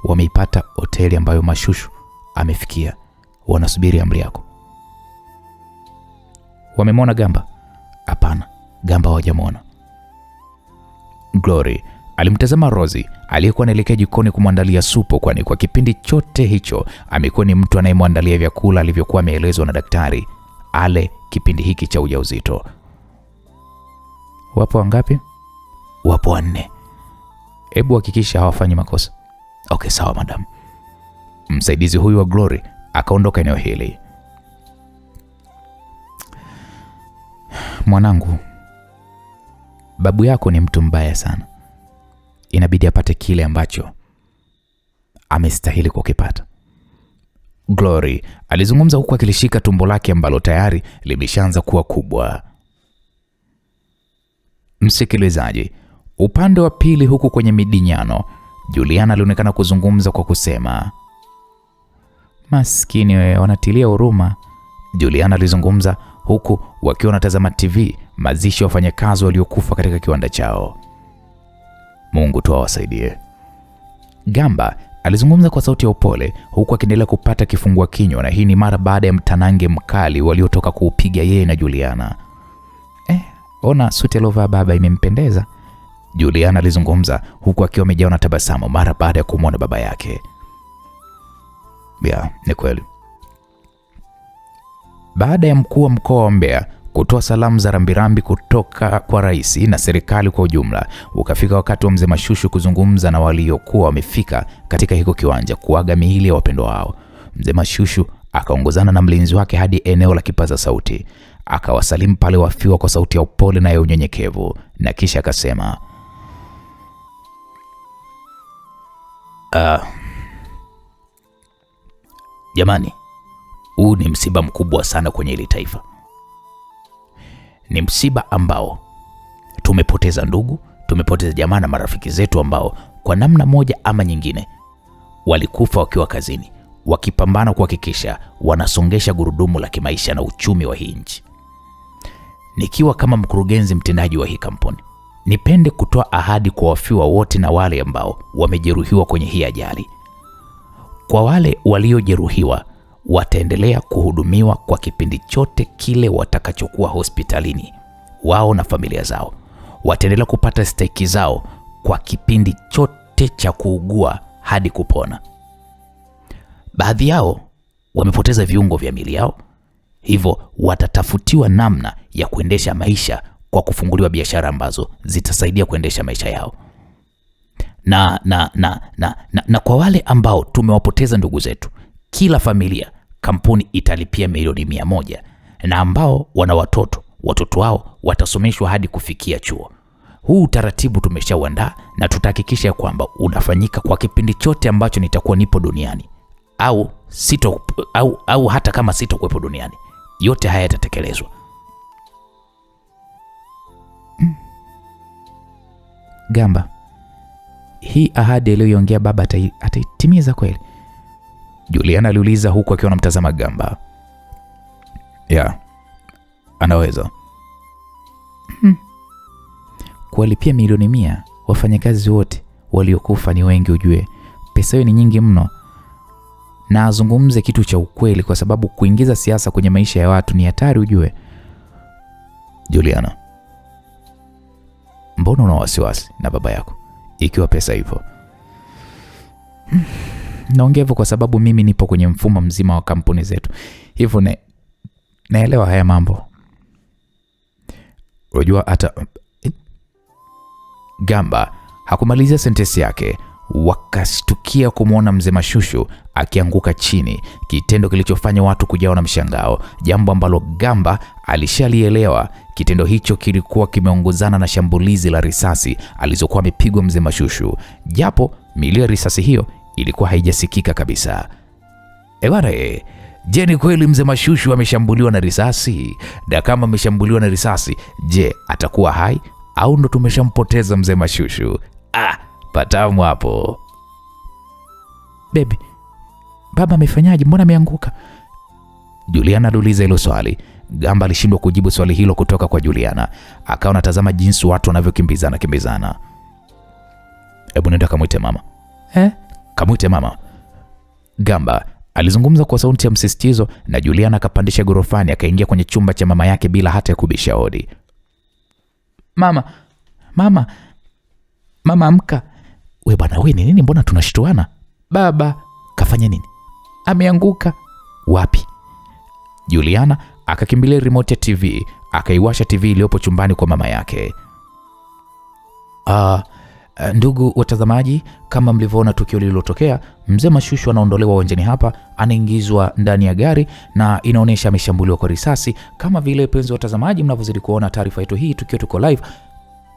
wameipata hoteli ambayo Mashushu amefikia. Wanasubiri amri yako. Wamemwona Gamba? Hapana, Gamba hawajamwona. Glory alimtazama Rozi aliyekuwa anaelekea jikoni kumwandalia supu, kwani kwa kipindi chote hicho amekuwa ni mtu anayemwandalia vyakula alivyokuwa ameelezwa na daktari ale kipindi hiki cha ujauzito. Wapo wangapi? Wapo 4. Hebu hakikisha hawafanyi makosa. Okay, sawa madam. Msaidizi huyu wa Glory akaondoka eneo hili. Mwanangu, babu yako ni mtu mbaya sana. Inabidi apate kile ambacho amestahili kukipata. Glory alizungumza huku akilishika tumbo lake ambalo tayari limeshaanza kuwa kubwa. Msikilizaji, upande wa pili huku kwenye midinyano, Juliana alionekana kuzungumza kwa kusema, maskini wewe, wanatilia huruma. Juliana alizungumza huku wakiwa wanatazama TV mazishi ya wafanyakazi waliokufa katika kiwanda chao. Mungu tu awasaidie. Gamba alizungumza kwa sauti ya upole huku akiendelea kupata kifungua kinywa, na hii ni mara baada ya mtanange mkali waliotoka kuupiga yeye na Juliana. Ona suti alovaa baba imempendeza. Juliana alizungumza huku akiwa amejawa na tabasamu mara baada ya kumwona baba yake. Ni kweli. Baada ya mkuu wa mkoa wa Mbeya kutoa salamu za rambirambi kutoka kwa rais na serikali kwa ujumla, ukafika wakati wa mzee Mashushu kuzungumza na waliokuwa wamefika katika hiko kiwanja kuaga miili ya wapendwa wao. Mzee Mashushu akaongozana na mlinzi wake hadi eneo la kipaza sauti, akawasalimu pale wafiwa kwa sauti ya upole na ya unyenyekevu, na kisha akasema, jamani, huu ni msiba mkubwa sana kwenye hili taifa. Ni msiba ambao tumepoteza ndugu, tumepoteza jamaa na marafiki zetu ambao kwa namna moja ama nyingine walikufa wakiwa kazini, wakipambana kuhakikisha wanasongesha gurudumu la kimaisha na uchumi wa hii nchi. Nikiwa kama mkurugenzi mtendaji wa hii kampuni, nipende kutoa ahadi kwa wafiwa wote na wale ambao wamejeruhiwa kwenye hii ajali. Kwa wale waliojeruhiwa, wataendelea kuhudumiwa kwa kipindi chote kile watakachokuwa hospitalini. Wao na familia zao wataendelea kupata stahiki zao kwa kipindi chote cha kuugua hadi kupona. Baadhi yao wamepoteza viungo vya miili yao, hivyo watatafutiwa namna ya kuendesha maisha kwa kufunguliwa biashara ambazo zitasaidia kuendesha maisha yao. Na kwa wale ambao tumewapoteza ndugu zetu, kila familia kampuni italipia milioni 100, na ambao wana watoto wao watasomeshwa hadi kufikia chuo. Huu utaratibu tumeshauandaa na tutahakikisha kwamba unafanyika kwa kipindi chote ambacho nitakuwa nipo duniani au hata kama sitokuwepo duniani. Yote haya yatatekelezwa. Gamba, hii ahadi aliyoiongea baba ataitimiza kweli? Juliana aliuliza huku akiwa anamtazama Gamba. Anaweza. Kuwalipia milioni 100 wafanyakazi wote waliokufa ni wengi, ujue. Pesa hiyo ni nyingi mno. Na azungumze kitu cha ukweli, kwa sababu kuingiza siasa kwenye maisha ya watu ni hatari, ujue. Juliana, mbona una wasiwasi na baba yako ikiwa pesa ipo? Naongea hivyo kwa sababu mimi nipo kwenye mfumo mzima wa kampuni zetu, hivyo naelewa haya mambo. Unajua hata Gamba hakumalizia sentensi yake, wakashtukia kumwona mzee Mashushu akianguka chini, kitendo kilichofanya watu kujawa na mshangao, jambo ambalo Gamba alishalielewa. Kitendo hicho kilikuwa kimeongozana na shambulizi la risasi alizokuwa amepigwa mzee Mashushu, japo milio ya risasi hiyo ilikuwa haijasikika kabisa. Bwana, je, ni kweli mzee Mashushu ameshambuliwa na risasi? Na kama ameshambuliwa na risasi, je, atakuwa hai au ndo tumeshampoteza mzee Mashushu? Patamu hapo. Baby, baba amefanyaje? Mbona ameanguka? Juliana aliuliza hilo swali. Gamba alishindwa kujibu swali hilo kutoka kwa Juliana. Akawa anatazama jinsi watu wanavyokimbizana. Hebu nenda kamwite mama. Kamwite mama. Gamba alizungumza kwa sauti ya msisitizo na Juliana akapandisha gorofani akaingia kwenye chumba cha mama yake bila hata ya kubisha hodi. Mama amka. We bwana, we ni nini? Mbona tunashtuana? Baba kafanya nini? Ameanguka. Wapi? Juliana akakimbilia remote ya TV, akaiwasha TV iliyopo chumbani kwa mama yake. Ndugu watazamaji, kama mlivyoona tukio lililotokea, mzee Mashushu anaondolewa uwanjani hapa, anaingizwa ndani ya gari na inaonyesha ameshambuliwa kwa risasi. Kama vile penzi watazamaji mnavyozidi kuona taarifa yetu hii tukiwa tuko live.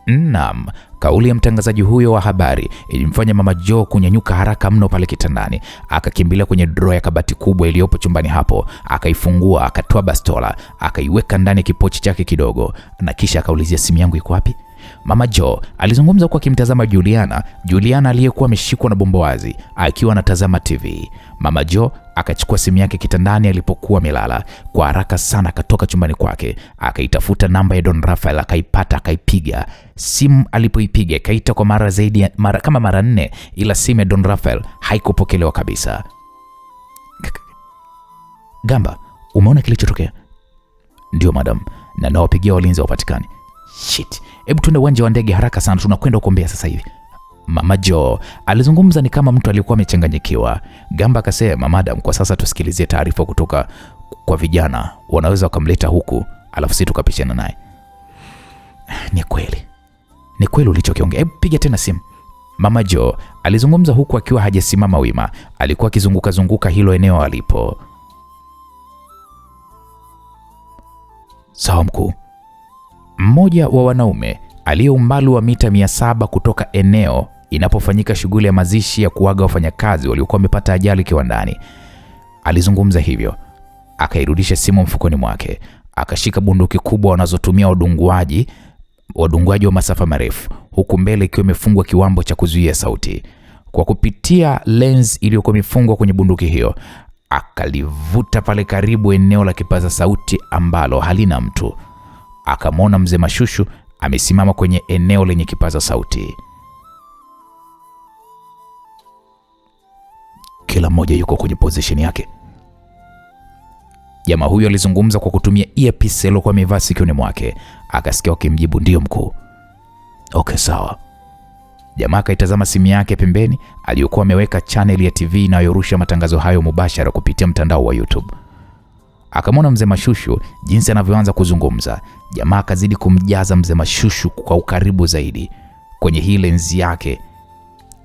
Naam, kauli ya mtangazaji huyo wa habari ilimfanya Mama Jo kunyanyuka haraka mno pale kitandani. Akakimbilia kwenye drawer ya kabati kubwa iliyopo chumbani hapo, akaifungua, akatoa bastola, akaiweka ndani ya kipochi chake kidogo, na kisha akaulizia simu yangu iko wapi? Mama Jo alizungumza kwa kimtazama Juliana aliyekuwa ameshikwa na bombowazi akiwa anatazama TV. Mama Jo akachukua simu yake kitandani alipokuwa amelala. Kwa haraka sana akatoka chumbani kwake, akaitafuta namba ya Don Rafael, akaipata, akaipiga. Simu alipoipiga ikaita kwa mara zaidi kama mara 4, ila simu ya Don Rafael haikupokelewa kabisa. Gamba, umeona kilichotokea? Ndio madam, na nawapigia walinzi wapatikani. Shit. Hebu tuende uwanja wa ndege haraka sana, tunakwenda kuombea sasa hivi. Mama Jo alizungumza ni kama mtu aliyekuwa amechanganyikiwa. Gamba akasema, madam, kwa sasa tusikilizie taarifa kutoka kwa vijana, wanaweza wakamleta huku alafu sisi tukapishana naye. Ni kweli ulichokiongea. Hebu piga tena simu. Mama Jo alizungumza huku akiwa hajasimama wima, alikuwa akizunguka hilo eneo alipo. Sawa mkuu. Mmoja wa wanaume aliye umbali wa mita 700 kutoka eneo inapofanyika shughuli ya mazishi ya kuaga wafanyakazi waliokuwa wamepata ajali kiwandani alizungumza hivyo. Akairudisha simu mfukoni mwake, akashika bunduki kubwa wanazotumia wadunguaji wa masafa marefu, huku mbele ikiwa imefungwa kiwambo cha kuzuia sauti. Kwa kupitia lens iliyokuwa imefungwa kwenye bunduki hiyo, akalivuta pale karibu eneo la kipaza sauti ambalo halina mtu. Akamwona mzee Mashushu amesimama kwenye eneo lenye kipaza sauti. Kila mmoja yuko kwenye position yake. Jamaa huyo alizungumza kwa kutumia earpiece aliyokuwa amevaa sikioni mwake. Akasikia wakimjibu, ndio mkuu. Okay, sawa. Jamaa akaitazama simu yake pembeni aliyokuwa ameweka channel ya TV inayorusha matangazo hayo mubashara kupitia mtandao wa YouTube. Akamwona mzee Mashushu jinsi anavyoanza kuzungumza. Jamaa akazidi kumjaza mzee Mashushu kwa ukaribu zaidi kwenye hii lenzi yake,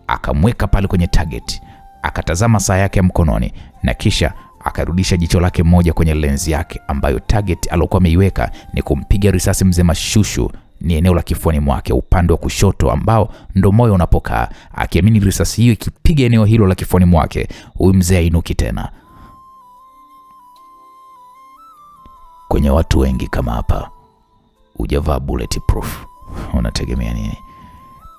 akamweka pale kwenye target. Akatazama saa yake ya mkononi na kisha akarudisha jicho lake moja kwenye lenzi yake ambayo target aliyokuwa ameiweka ni kumpiga risasi mzee Mashushu ni eneo la kifuani mwake upande wa kushoto ambao ndo moyo unapokaa, akiamini risasi hiyo ikipiga eneo hilo la kifuani mwake huyu mzee hainuki tena. Kwenye watu wengi kama hapa hujavaa bulletproof, unategemea nini?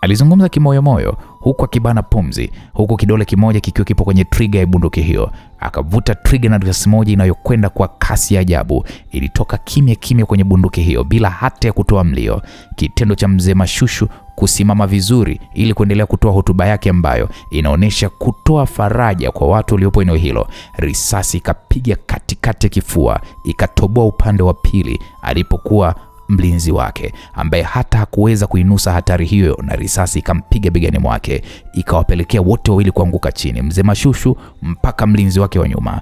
Alizungumza kimoyomoyo huku akibana pumzi, huku kidole kimoja kikiwa kipo kwenye trigger ya bunduki hiyo. Akavuta trigger na risasi moja inayokwenda kwa kasi ya ajabu ilitoka kimya kwenye bunduki hiyo bila hata ya kutoa mlio. Kitendo cha mzee Mashushu kusimama vizuri ili kuendelea kutoa hotuba yake ambayo inaonesha kutoa faraja kwa watu waliopo eneo hilo. Risasi ikapiga katikati ya kifua, ikatoboa upande wa pili alipokuwa mlinzi wake ambaye hata hakuweza kuinusa hatari hiyo, na risasi ikampiga begani mwake, ikawapelekea wote wawili kuanguka chini, mzee Mashushu mpaka mlinzi wake wa nyuma.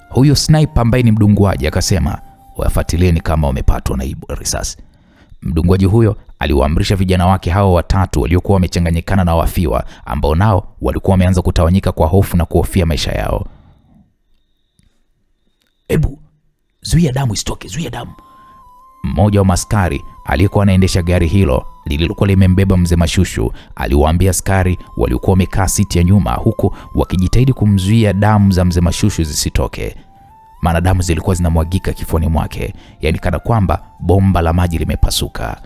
Huyo sniper ambaye ni mdunguaji akasema, wafuatilieni kama wamepatwa na risasi. Mdunguaji huyo aliwaamrisha vijana wake hao watatu waliokuwa wamechanganyikana na wafiwa ambao nao walikuwa wameanza kutawanyika kwa hofu na kuhofia maisha yao. Ebu zuia damu isitoke, zuia damu. Mmoja wa maskari aliyekuwa anaendesha gari hilo lililokuwa limembeba mzee Mashushu aliwaambia askari waliokuwa wamekaa siti ya nyuma, huku wakijitahidi kumzuia damu za mzee Mashushu zisitoke, maana damu zilikuwa zinamwagika kifuani mwake, yani kana kwamba bomba la maji limepasuka.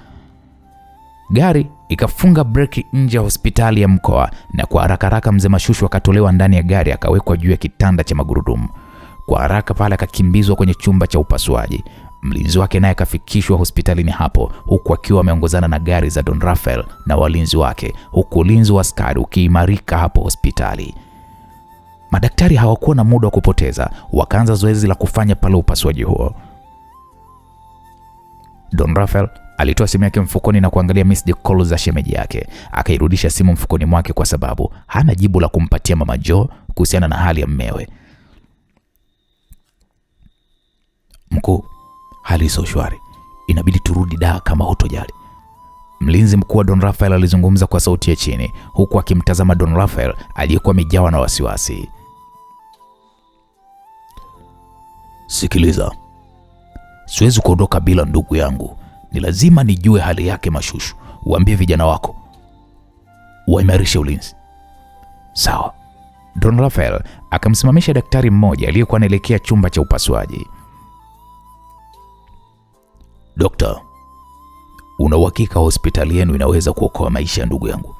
Gari ikafunga breki nje ya hospitali ya mkoa, na kwa haraka mzee Mashushu akatolewa ndani ya gari, akawekwa juu ya kitanda cha magurudumu. Kwa haraka pale akakimbizwa kwenye chumba cha upasuaji. Mlinzi wake naye akafikishwa hospitalini hapo, huku akiwa ameongozana na gari za Don Rafael na walinzi wake, huku ulinzi wa askari ukiimarika hapo hospitali. Madaktari hawakuwa na muda wa kupoteza, wakaanza zoezi la kufanya pale upasuaji huo. Don Rafael alitoa simu yake mfukoni na kuangalia missed call za shemeji yake. Akairudisha simu mfukoni mwake kwa sababu hana jibu la kumpatia Mama Joe kuhusiana na hali ya mmewe. Mkuu, hali sio shwari. Inabidi turudi Dar kama hutojali. Mlinzi mkuu wa Don Rafael alizungumza kwa sauti ya chini, huku akimtazama Don Rafael aliyekuwa amejawa na wasiwasi. Sikiliza. Siwezi kuondoka bila ndugu yangu. Ni lazima nijue hali yake Mashushu. Uambie vijana wako waimarishe ulinzi. Sawa. Don Rafael akamsimamisha daktari mmoja aliyekuwa anaelekea chumba cha upasuaji. Dokta, una uhakika hospitali yenu inaweza kuokoa maisha ya ndugu yangu?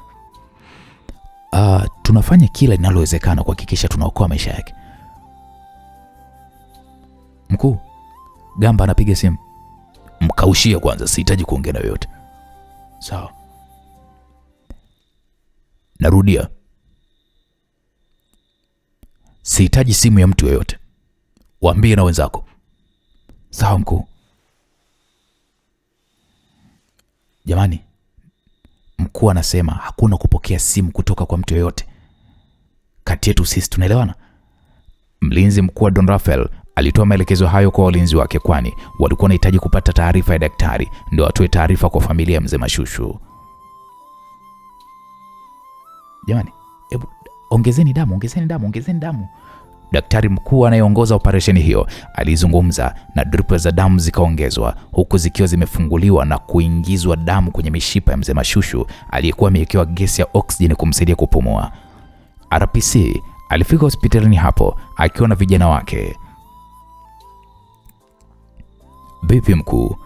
Tunafanya kila linalowezekana kuhakikisha tunaokoa maisha yake. Mkuu, Gamba anapiga simu. Mkaushie kwanza, sihitaji kuongea na yoyote. Sawa. Narudia. Sihitaji simu ya mtu yoyote. Waambie na wenzako. Sawa mkuu. Jamani, mkuu anasema hakuna kupokea simu kutoka kwa mtu yoyote. Kati yetu sisi tunaelewana? Mlinzi mkuu wa Don Rafael alitoa maelekezo hayo kwa walinzi wake, kwani walikuwa wanahitaji kupata taarifa ya daktari ndio atoe taarifa kwa familia ya mzee Mashushu. Jamani, hebu ongezeni damu. Daktari mkuu anayeongoza operesheni hiyo alizungumza, na drip za damu zikaongezwa, huku zikiwa zimefunguliwa na kuingizwa damu kwenye mishipa ya mzee Mashushu aliyekuwa amewekewa gesi ya oksijeni kumsaidia kupumua. RPC alifika hospitalini hapo akiwa na vijana wake. Vipi mkuu,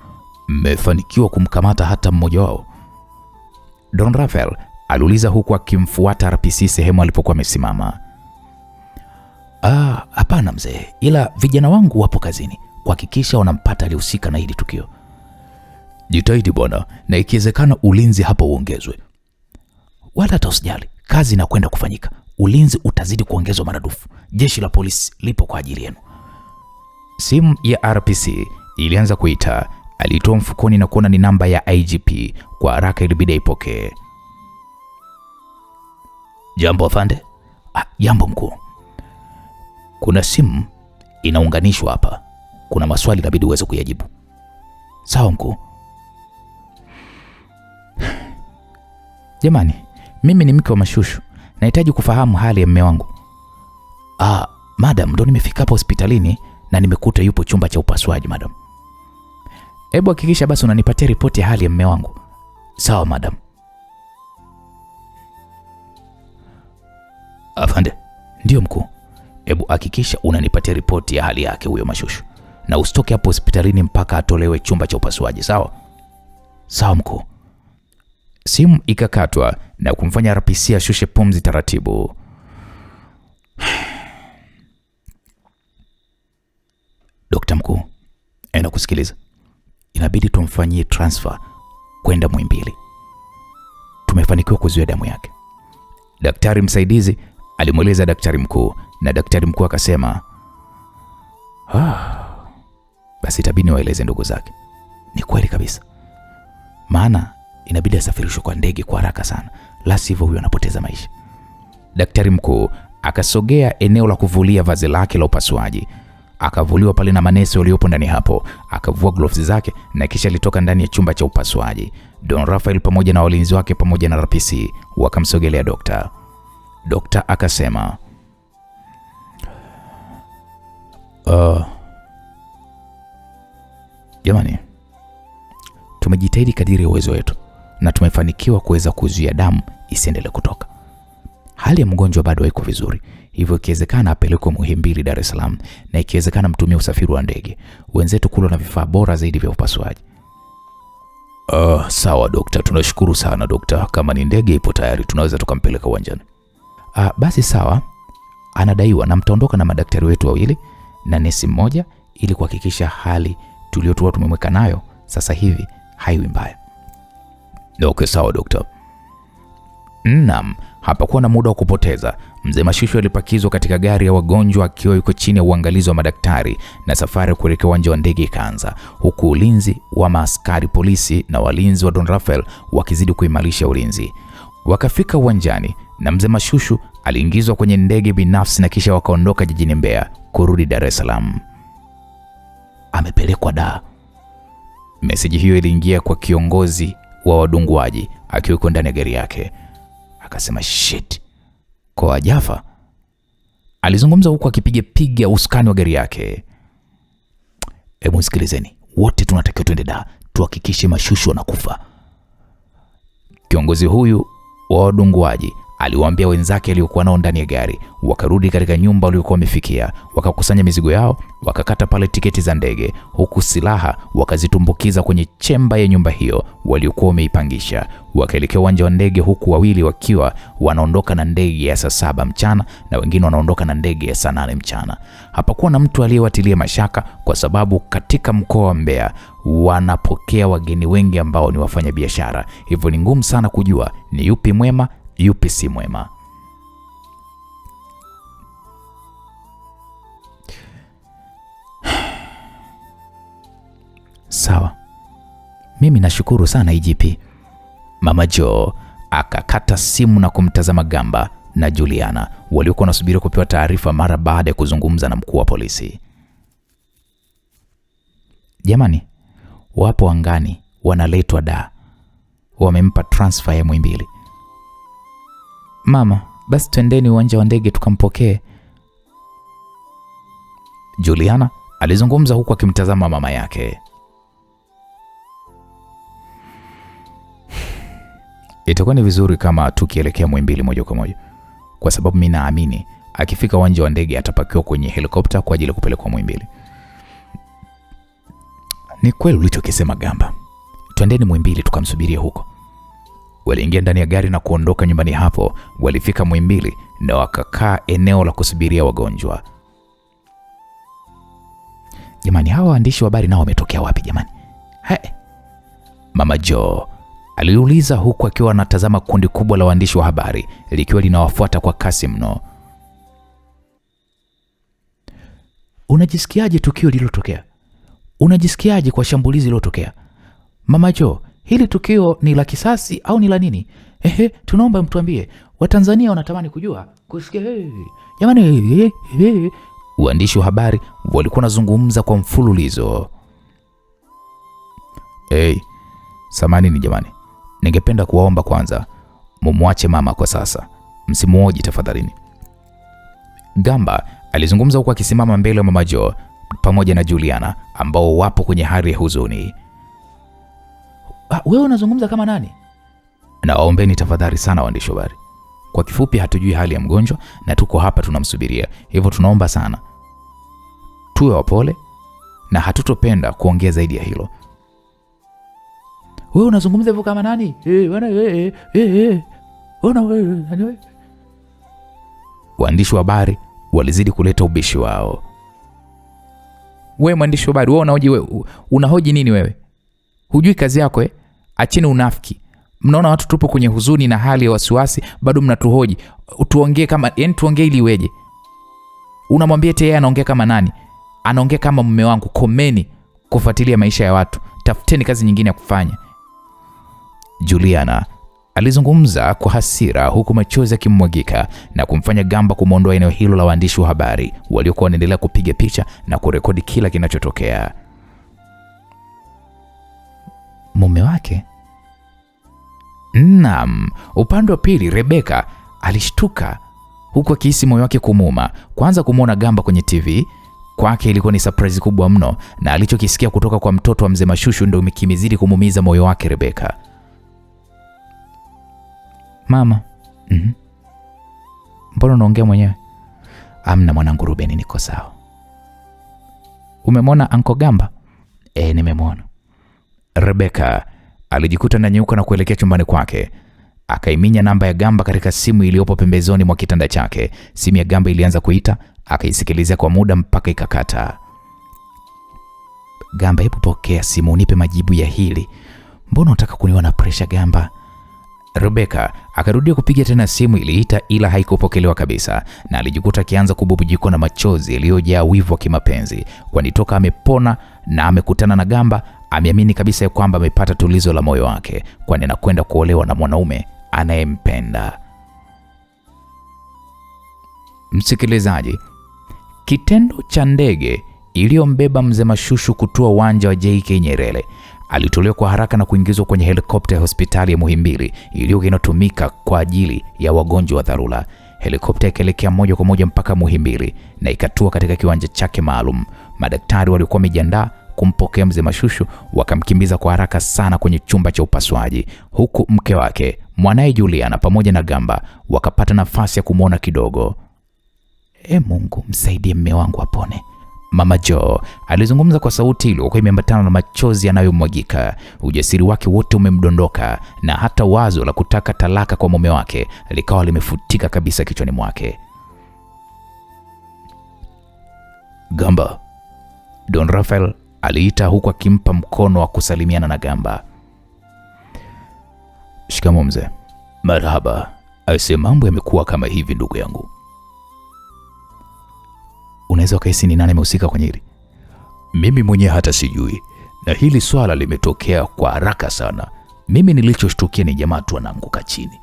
mmefanikiwa kumkamata hata mmoja wao? Don Rafael aliuliza huku akimfuata RPC sehemu alipokuwa amesimama. Hapana mzee, ila vijana wangu wapo kazini kuhakikisha wanampata alihusika na hili tukio. Jitahidi bwana, na ikiwezekana ulinzi hapa uongezwe. Wala hata usijali, kazi inakwenda kufanyika. Ulinzi utazidi kuongezwa maradufu. Jeshi la polisi lipo kwa ajili yenu. Simu ya RPC ilianza kuita. Alitoa mfukoni na kuona ni namba ya IGP. Kwa haraka ilibidi aipokee. Jambo afande. Jambo mkuu. Kuna simu inaunganishwa hapa. Kuna maswali inabidi uweze kuyajibu. Sawa mkuu. Jamani, mimi ni mke wa Mashushu. Nahitaji kufahamu hali ya mume wangu. Madam, ndo nimefika hapa hospitalini na nimekuta yupo chumba cha upasuaji madam. Hebu hakikisha basi unanipatia ripoti ya hali ya mume wangu. Sawa madam. Afande. Ndio mkuu. Hebu hakikisha unanipatia ripoti ya hali yake huyo Mashushu, na usitoke hapo hospitalini mpaka atolewe chumba cha upasuaji. Sawa? Sawa mkuu. Simu ikakatwa na kumfanya RPC ashushe pumzi taratibu. Dokta mkuu, nakusikiliza. Inabidi tumfanyie transfer kwenda Muhimbili. Tumefanikiwa kuzuia damu yake. Daktari msaidizi alimweleza daktari mkuu, na daktari mkuu akasema, basi itabidi waeleze ndugu zake. Ni kweli kabisa. Maana inabidi asafirishwe kwa ndege kwa haraka sana, la sivyo huyo anapoteza maisha. Daktari mkuu akasogea eneo la kuvulia vazi lake la upasuaji. Akavuliwa pale na manesi waliopo ndani hapo. Akavua gloves zake na kisha alitoka ndani ya chumba cha upasuaji. Don Rafael pamoja na walinzi wake pamoja na RPC wakamsogelea dokta. Dokta akasema, jamani, Tumejitahidi kadiri ya uwezo wetu na tumefanikiwa kuweza kuzuia damu isiendelee kutoka. Hali ya mgonjwa bado haiko vizuri, hivyo ikiwezekana apelekwe Muhimbili, Dar es Salaam, na ikiwezekana mtumie usafiri wa ndege. Wenzetu kule na vifaa bora zaidi vya upasuaji. Sawa dokta, tunashukuru sana dokta. Kama ni ndege ipo tayari, tunaweza tukampeleka uwanjani. Basi sawa. Anadaiwa na mtaondoka na madaktari wetu 2 na nesi 1 ili kuhakikisha hali tuliyotoa tumemweka nayo sasa hivi haiwi mbaya. Okay, sawa dokta. Naam, hapakuwa na muda wa kupoteza. Mzee Mashushu alipakizwa katika gari ya wagonjwa akiwa yuko chini ya uangalizi wa madaktari, na safari kuelekea uwanja wa ndege ikaanza, huku ulinzi wa maaskari polisi na walinzi wa Don Rafael wakizidi kuimarisha ulinzi. Wakafika uwanjani na Mzee Mashushu aliingizwa kwenye ndege binafsi na kisha wakaondoka jijini Mbeya kurudi Dar es Salaam. Amepelekwa Dar. Meseji hiyo iliingia kwa kiongozi wa wadunguaji akiwa ndani ya gari yake. Akasema shit. Kwa Jafa. Alizungumza huku akipiga usukani wa gari yake. Hebu sikilizeni, wote tunatakiwa twende Dar, tuhakikishe Mashushu anakufa. Kiongozi huyu wa wadunguaji aliwaambia wenzake aliokuwa nao ndani ya gari. Wakarudi katika nyumba waliokuwa wamefikia, wakakusanya mizigo yao, wakakata pale tiketi za ndege, huku silaha wakazitumbukiza kwenye chemba ya nyumba hiyo waliokuwa wameipangisha. Wakaelekea uwanja wa ndege, huku 2 wakiwa wanaondoka na ndege ya saa 7 mchana na wengine wanaondoka na ndege ya saa 8 mchana. Hapakuwa na mtu aliyewatilia mashaka, kwa sababu katika mkoa wa Mbeya wanapokea wageni wengi ambao ni wafanyabiashara. Hivyo ni ngumu sana kujua ni yupi mwema, yupi si mwema. Sawa. Mimi nashukuru sana IGP. Mama Jo akakata simu na kumtazama Gamba na Juliana waliokuwa wanasubiri kupewa taarifa mara baada ya kuzungumza na mkuu wa polisi. Jamani, wapo angani, wanaletwa Dar. Wamempa transfer ya Muhimbili. Mama, basi twendeni uwanja wa ndege tukampokee. Juliana alizungumza huku akimtazama mama yake. Itakuwa ni vizuri kama tukielekea Muhimbili moja kwa moja, kwa sababu mimi naamini akifika uwanja wa ndege atapakiwa kwenye helikopta kwa ajili ya kupelekwa Muhimbili. Ni kweli ulichokisema Gamba. Twendeni Muhimbili tukamsubirie huko. Waliingia ndani ya gari na kuondoka nyumbani hapo. Walifika Muhimbili na wakakaa eneo la kusubiria wagonjwa. Jamani, hawa waandishi wa habari nao wametokea wapi jamani? Mama Jo aliuliza huku akiwa anatazama kundi kubwa la waandishi wa habari likiwa linawafuata kwa kasi mno. Unajisikiaje tukio lililotokea? Unajisikiaje kwa shambulizi lililotokea? Mama Jo, hili tukio ni la kisasi au ni la nini? Tunaomba mtuambie. Watanzania wanatamani kujua, kusikia. Jamani, waandishi wa habari walikuwa wanazungumza kwa mfululizo. Samahani jamani. Ningependa kuwaomba kwanza mumwache mama kwa sasa. Msimuoji tafadhalini. Gamba alizungumza huku akisimama mbele ya Mama Jo pamoja na Juliana ambao wapo kwenye hali ya huzuni. Wewe unazungumza kama nani? Naombeni tafadhali sana waandishi wa habari. Kwa kifupi, hatujui hali ya mgonjwa na tuko hapa tunamsubiria. Hivyo tunaomba sana tuwe wapole na hatutopenda kuongea zaidi ya hilo. Wewe unazungumza hivyo kama nani? Waandishi wa habari walizidi kuleta ubishi wao. Wewe mwandishi wa habari, wewe unahoji, wewe unahoji nini wewe? Hujui kazi yako Acheni unafiki. Mnaona watu tupo kwenye huzuni na hali ya wasiwasi, bado mnatuhoji. Tuongee kama, tuongee ili weje? Unamwambia yeye anaongea kama nani? Anaongea kama mume wangu. Komeni kufuatilia maisha ya watu. Tafuteni kazi nyingine ya kufanya. Juliana alizungumza kwa hasira huku machozi yakimwagika na kumfanya Gamba kumuondoa eneo hilo la waandishi wa habari waliokuwa wanaendelea kupiga picha na kurekodi kila kinachotokea. Mume wake? Naam. Upande wa pili Rebeka alishtuka huku akihisi moyo wake kumuma. Kwanza kumuona Gamba kwenye TV, Kwake ilikuwa ni surprise kubwa mno, na alichokisikia kutoka kwa mtoto wa mzee Mashushu ndio kimezidi kumuumiza moyo wake Rebeka. Mama, mbona unaongea mwenyewe? Amna mwanangu Ruben, niko sawa. Umemwona Anko Gamba? Nimemwona. Rebeka alijikuta ananyuka na kuelekea chumbani kwake. Akaiminya namba ya Gamba katika simu iliyopo pembezoni mwa kitanda chake. Simu ya Gamba ilianza kuita, akaisikiliza kwa muda mpaka ikakata. Gamba, hebu pokea simu unipe majibu ya hili. Mbona unataka kuniwa na pressure Gamba? Rebeka akarudia kupiga tena, simu iliita ila haikupokelewa kabisa, na alijikuta akianza kububujikwa na machozi yaliyojaa wivu wa kimapenzi, kwani toka amepona na amekutana na Gamba ameamini kabisa ya kwamba amepata tulizo la moyo wake, kwani anakwenda kuolewa na mwanaume anayempenda. Msikilizaji, kitendo cha ndege iliyombeba mzee Mashushu kutua uwanja wa JK Nyerere, alitolewa kwa haraka na kuingizwa kwenye helikopta ya hospitali ya Muhimbili iliyokuwa inatumika kwa ajili ya wagonjwa wa dharura. Helikopta ikaelekea moja kwa moja mpaka Muhimbili na ikatua katika kiwanja chake maalum. Madaktari walikuwa wamejiandaa kumpokea mzee Mashushu, wakamkimbiza kwa haraka sana kwenye chumba cha upasuaji, huku mke wake, mwanae Juliana pamoja na Gamba wakapata nafasi ya kumwona kidogo. Mungu msaidie mme wangu apone, Mama Jo alizungumza kwa sauti iliyokuwa imeambatana na machozi yanayomwagika. Ujasiri wake wote umemdondoka, na hata wazo la kutaka talaka kwa mume wake likawa limefutika kabisa kichwani mwake. Gamba, Don Rafael aliita huku akimpa mkono wa kusalimiana na Gamba. Shikamoo mzee. Marhaba. Aise, mambo yamekuwa kama hivi ndugu yangu. Unaweza ukahisi ni nani amehusika kwenye hili? Mimi mwenyewe hata sijui, na hili swala limetokea kwa haraka sana. Mimi nilichoshtukia ni jamaa tu anaanguka chini.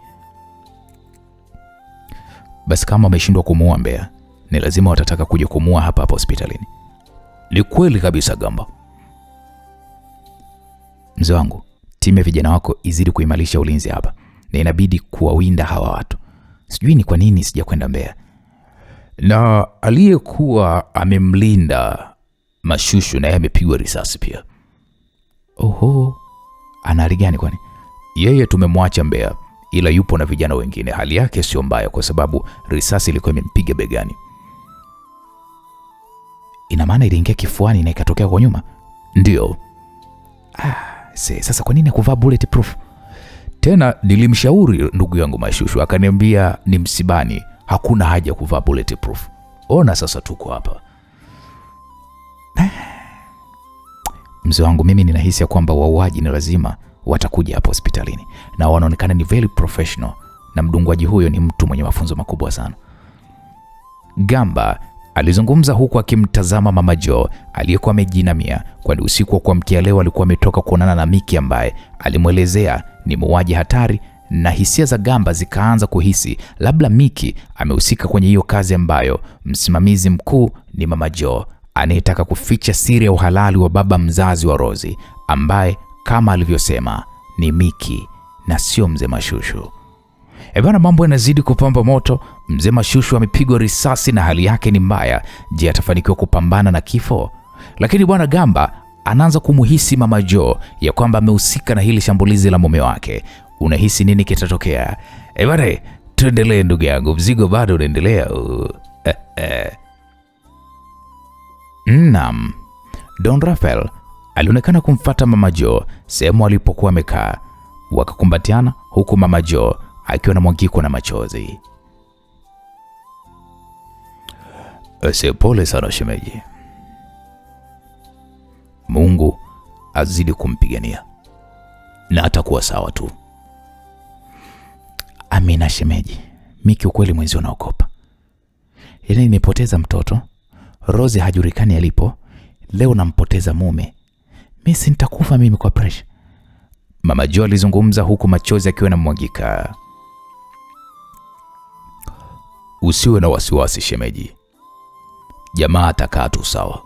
Basi kama ameshindwa kumuua Mbeya, ni lazima watataka kuja kumuua hapa hospitalini. Ni kweli kabisa Gamba. Mzee wangu, timu ya vijana wako izidi kuimarisha ulinzi hapa, na inabidi kuwawinda hawa watu. Sijui ni kwa nini sija kwenda Mbeya. Na aliyekuwa amemlinda Mashushu naye amepigwa risasi pia. Oho, ana hali gani kwani? Yeye tumemwacha Mbeya, ila yupo na vijana wengine. Hali yake sio mbaya kwa sababu risasi ilikuwa imempiga begani. Ina maana iliingia kifuani na ikatokea kwa nyuma? Ndio. Sasa kwa nini kuvaa bulletproof? Tena nilimshauri ndugu yangu Mashushu akaniambia ni msibani, hakuna haja ya kuvaa bulletproof. Ona sasa tuko hapa. Mzee wangu, mimi ninahisi kwamba wauaji ni lazima watakuja hapa hospitalini, na wanaonekana ni very professional, na mdungwaji huyo ni mtu mwenye mafunzo makubwa sana. Gamba alizungumza huku akimtazama Mama Jo aliyekuwa amejinamia, kwani usiku wa kuamkia leo alikuwa ametoka kuonana na Miki ambaye alimwelezea ni muuaji hatari, na hisia za Gamba zikaanza kuhisi labda Miki amehusika kwenye hiyo kazi ambayo msimamizi mkuu ni Mama Jo anayetaka kuficha siri ya uhalali wa baba mzazi wa Rozi, ambaye kama alivyosema ni Miki na sio mzee Mashushu. Bwana, mambo yanazidi kupamba moto. Mzee Mashushu amepigwa risasi na hali yake ni mbaya. Je, atafanikiwa kupambana na kifo? Lakini bwana Gamba anaanza kumuhisi Mama Jo ya kwamba amehusika na hili shambulizi la mume wake. Unahisi nini kitatokea? Bwana, tuendelee ndugu yangu, mzigo bado unaendelea. Naam. Don Rafael alionekana kumfuata Mama Jo sehemu alipokuwa amekaa. Wakakumbatiana huku Mama Jo akiwa na mwangiko na machozi. Pole sana shemeji. Mungu azidi kumpigania na atakuwa sawa tu. Amina shemeji. Miki ukweli mwenzi unaogopa. Yaani nimepoteza mtoto, Rozi hajulikani alipo, leo nampoteza mume. Mimi nitakufa mimi kwa pressure. Mama Jo alizungumza huku machozi akiwa yanamwagika. Usiwe na wasiwasi shemeji. Jamaa atakaa tu sawa.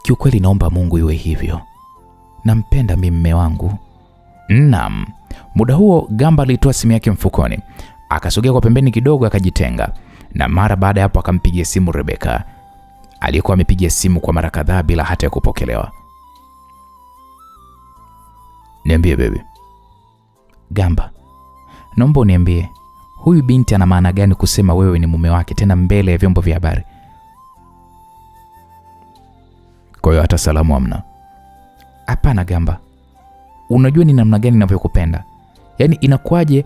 Kiukweli naomba Mungu iwe hivyo. Nampenda mimi mume wangu. Naam. Muda huo Gamba alitoa simu yake mfukoni, akasogea kwa pembeni kidogo akajitenga, na mara baada ya hapo akampigia simu Rebeka. aliyekuwa amepiga simu kwa mara kadhaa bila hata ya kupokelewa. Niambie baby. Gamba, naomba uniambie, huyu binti ana maana gani kusema wewe ni mume wake tena mbele ya vyombo vya habari? Kwa hiyo hata salamu hamna? Hapana Gamba. Unajua ni namna gani ninavyokupenda. Yaani inakuwaje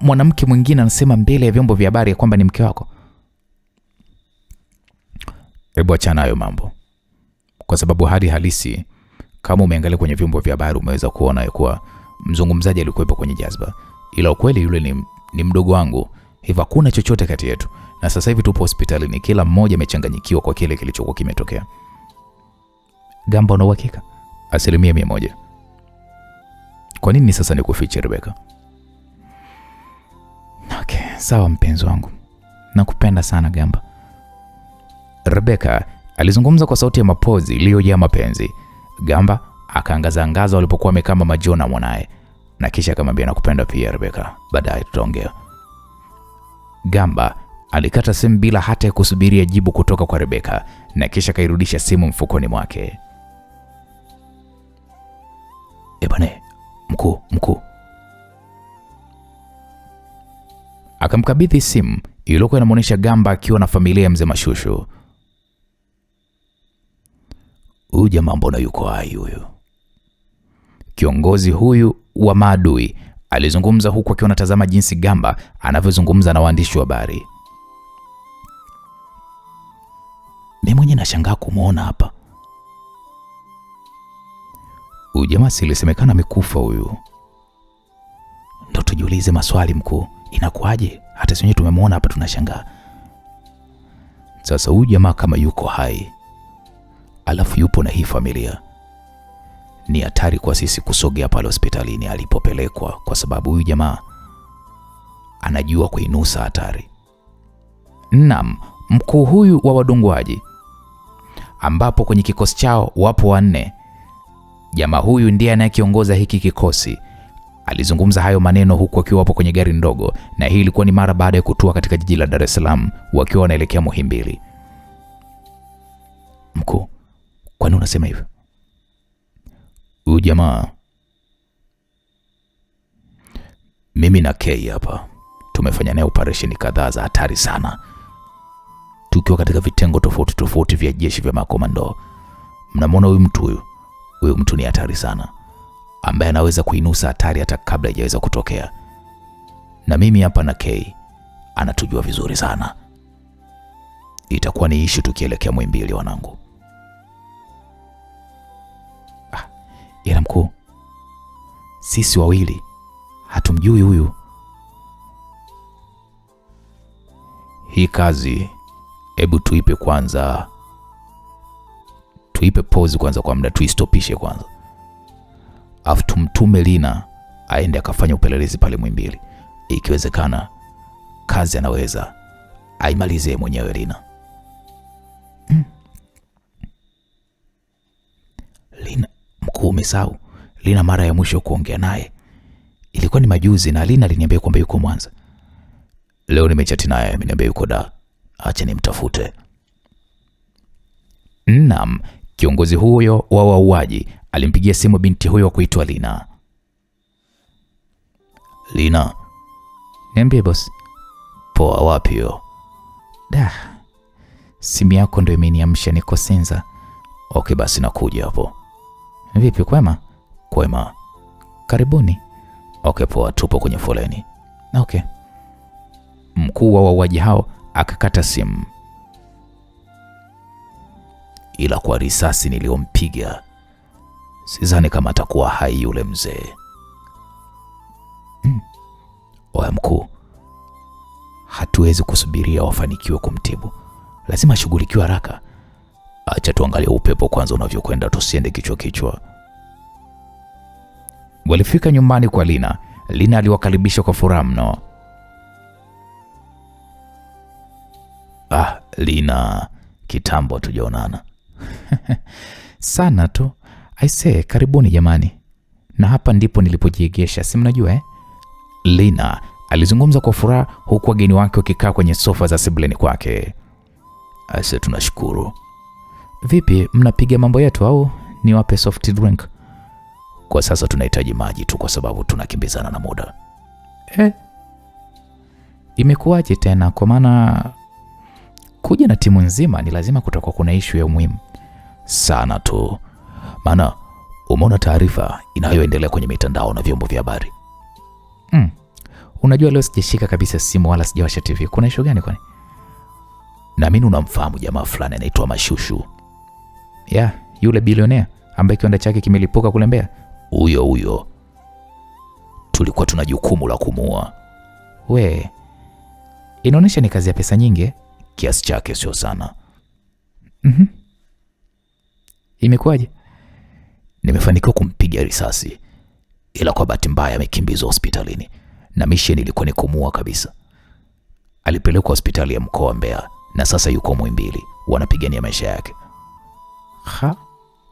mwanamke mwingine anasema mbele ya vyombo vya habari kwamba ni mke wako? Hebu achana hayo mambo. Kwa sababu hadi halisi kama umeangalia kwenye vyombo vya habari umeweza kuona kuwa mzungumzaji alikuwepo kwenye jazba. Ila ukweli yule ni mdogo wangu. Hivyo hakuna chochote kati yetu. Na sasa hivi tupo hospitalini, kila mmoja amechanganyikiwa kwa kile kilichokuwa kimetokea. Gamba, una uhakika? 100%. Kwa nini sasa nikufiche Rebecca? Okay, sawa mpenzi wangu. Nakupenda sana Gamba. Rebecca alizungumza kwa sauti ya mapozi iliyojaa mapenzi. Gamba akaangaza walipokuwa wamekaa Mama Jo na mwanae, na kisha akamwambia nakupenda pia Rebecca, baadaye tutaongea. Gamba alikata simu bila hata ya kusubiria jibu kutoka kwa Rebecca, na kisha kairudisha simu mfukoni mwake. Bane, mkuu. Akamkabidhi simu iliyokuwa inamuonesha Gamba akiwa na familia ya Mzee Mashushu. Huyu jamaa mbona yuko hai huyu? Kiongozi huyu wa maadui alizungumza huku akiwa anatazama jinsi Gamba anavyozungumza na waandishi wa habari. Mimi mwenyewe nashangaa kumuona hapa. Huyu jamaa silisemekana amekufa huyu. Ndio tujiulize maswali mkuu. Inakuaje? Hata sisi tumemwona hapa tunashangaa. Sasa huyu jamaa kama yuko hai, alafu yupo na hii familia, ni hatari kwa sisi kusogea pale hospitalini alipopelekwa, kwa sababu huyu jamaa anajua kuinusa hatari. Naam, mkuu huyu wa wadungwaji, ambapo kwenye kikosi chao wapo 4. Jamaa huyu ndiye anayekiongoza hiki kikosi. Alizungumza hayo maneno huku akiwa hapo kwenye gari ndogo, na hii ilikuwa ni mara baada ya kutua katika jiji la Dar es Salaam wakiwa wanaelekea Muhimbili. Mkuu, kwa nini unasema hivyo? Huyu jamaa, mimi na Kay hapa tumefanya naye operation kadhaa za hatari sana, tukiwa katika vitengo tofauti vya jeshi vya makomando. Mnamwona huyu mtu ni hatari sana, ambaye anaweza kuinusa hatari hata kabla haijaweza kutokea. Na mimi hapa na Kay anatujua vizuri sana. Itakuwa ni issue tukielekea Muhimbili wanangu. Ila mkuu, sisi wawili hatumjui huyu. Hii kazi hebu tuipe kwanza, tuipe pause kwanza kwa muda, tuistopishe kwanza. Afu tumtume Lina aende akafanya upelelezi pale Muhimbili. Ikiwezekana kazi anaweza aimalize mwenyewe Lina. Lina, mkuu umesahau, Lina mara ya mwisho kuongea naye ilikuwa ni majuzi, na Lina aliniambia kwamba yuko Mwanza. Leo nimechati naye, ameniambia yuko Dar. Acha nimtafute. Naam, kiongozi huyo wa wauaji alimpigia simu binti huyo kuitwa Lina. Lina. Niambie boss. Poa, wapi yo? Simu yako ndio imeniamsha, niko Senza. Okay, basi nakuja hapo. Vipi, kwema? Kwema. Karibuni. Okay, poa, tupo kwenye foleni. Okay. Mkuu wa wauaji hao akakata simu. Ila kwa risasi niliyompiga, sidhani kama atakuwa hai yule mzee. Oya mkuu, hatuwezi kusubiria wafanikiwe kumtibu. Lazima shughulikiwe haraka. Acha tuangalie upepo kwanza unavyokwenda, tusiende kichwa. Walifika nyumbani kwa Lina. Lina aliwakaribisha kwa furaha mno. Lina, kitambo tujaonana. Sana tu. Aisee, karibuni jamani. Na hapa ndipo nilipojiegesha, si mnajua Lina alizungumza kwa furaha huku wageni wake wakikaa kwenye sofa za sebuleni kwake. Aisee, tunashukuru. Vipi, mnapiga mambo yetu au niwape soft drink? Kwa sasa tunahitaji maji tu kwa sababu tunakimbizana na muda. Imekuwaje tena? Kwa maana kuja na timu nzima ni lazima kutoka kuna issue ya umuhimu sana tu. Maana umeona taarifa inayoendelea kwenye mitandao na vyombo vya habari? Unajua leo sijashika kabisa simu wala sijawasha TV. Kuna issue gani kwani? Na mimi unamfahamu jamaa fulani anaitwa Mashushu? Yule bilionea ambaye kiwanda chake kimelipuka kule Mbeya. Huyo. Tulikuwa tuna jukumu la kumuua. Inaonyesha ni kazi ya pesa nyingi. Kiasi chake sio sana. Imekuwaje? Nimefanikiwa kumpiga risasi, ila kwa bahati mbaya amekimbizwa hospitalini, na mission ilikuwa ni kumuua kabisa. Alipelekwa hospitali ya mkoa Mbeya na sasa yuko Muhimbili, wanapigania maisha yake.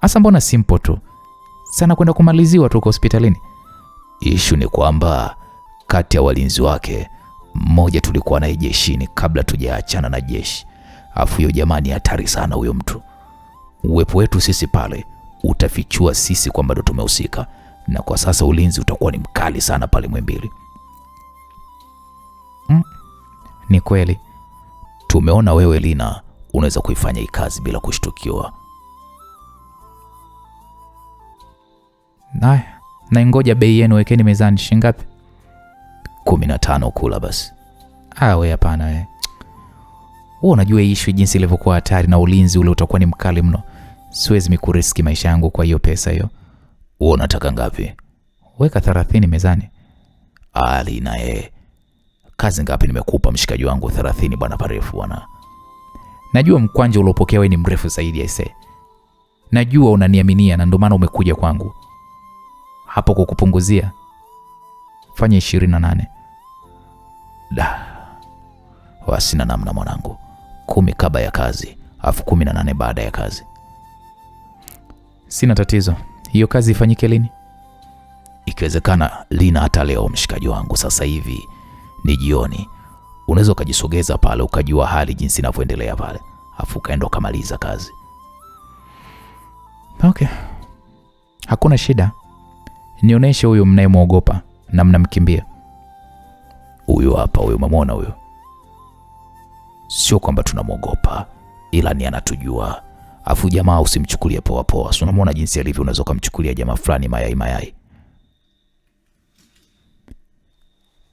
Asa mbona simple tu sana kwenda kumaliziwa tu kwa hospitalini? Issue ni kwamba kati ya walinzi wake mmoja tulikuwa naye jeshini kabla tujaachana na jeshi. Afu hiyo jamani, hatari sana huyo mtu. Uwepo wetu sisi pale utafichua sisi kwamba ndo tumehusika, na kwa sasa ulinzi utakuwa ni mkali sana pale Muhimbili. Ni kweli. Tumeona wewe Lina unaweza kuifanya hii kazi bila kushtukiwa. Na ngoja bei yenu wekeni mezani shingapi? 15 kula basi. Hapana wewe. Unajua issue jinsi ilivyokuwa hatari na ulinzi ule utakuwa ni mkali mno. Siwezi mikuriski maisha yangu kwa hiyo pesa hiyo. Unataka ngapi? Weka 30 mezani. Lina kazi ngapi nimekupa mshikaji wangu? 30 bwana, parefu bwana. Najua mkwanja uliopokea wewe ni mrefu zaidi aise. Najua unaniaminia na ndio maana umekuja kwangu. Hapo kukupunguzia fanya 28. Wasina namna mwanangu. 10 kabla ya kazi, afu 18 baada ya kazi. Sina tatizo. Hiyo kazi ifanyike lini? Ikiwezekana Lina hata leo mshikaji wangu. Sasa hivi ni jioni. Unaweza ukajisogeza pale ukajua hali jinsi inavyoendelea pale, afu kaenda kamaliza kazi. Okay. Hakuna shida. Nionyeshe huyo mnayemwogopa na mnamkimbia. Huyo hapa, huyo mamona huyo. Sio kwamba tunamwogopa, ila ni anatujua. Afu jamaa usimchukulie poa poa. Si unamwona jinsi alivyo, unaweza kumchukulia jamaa fulani mayai.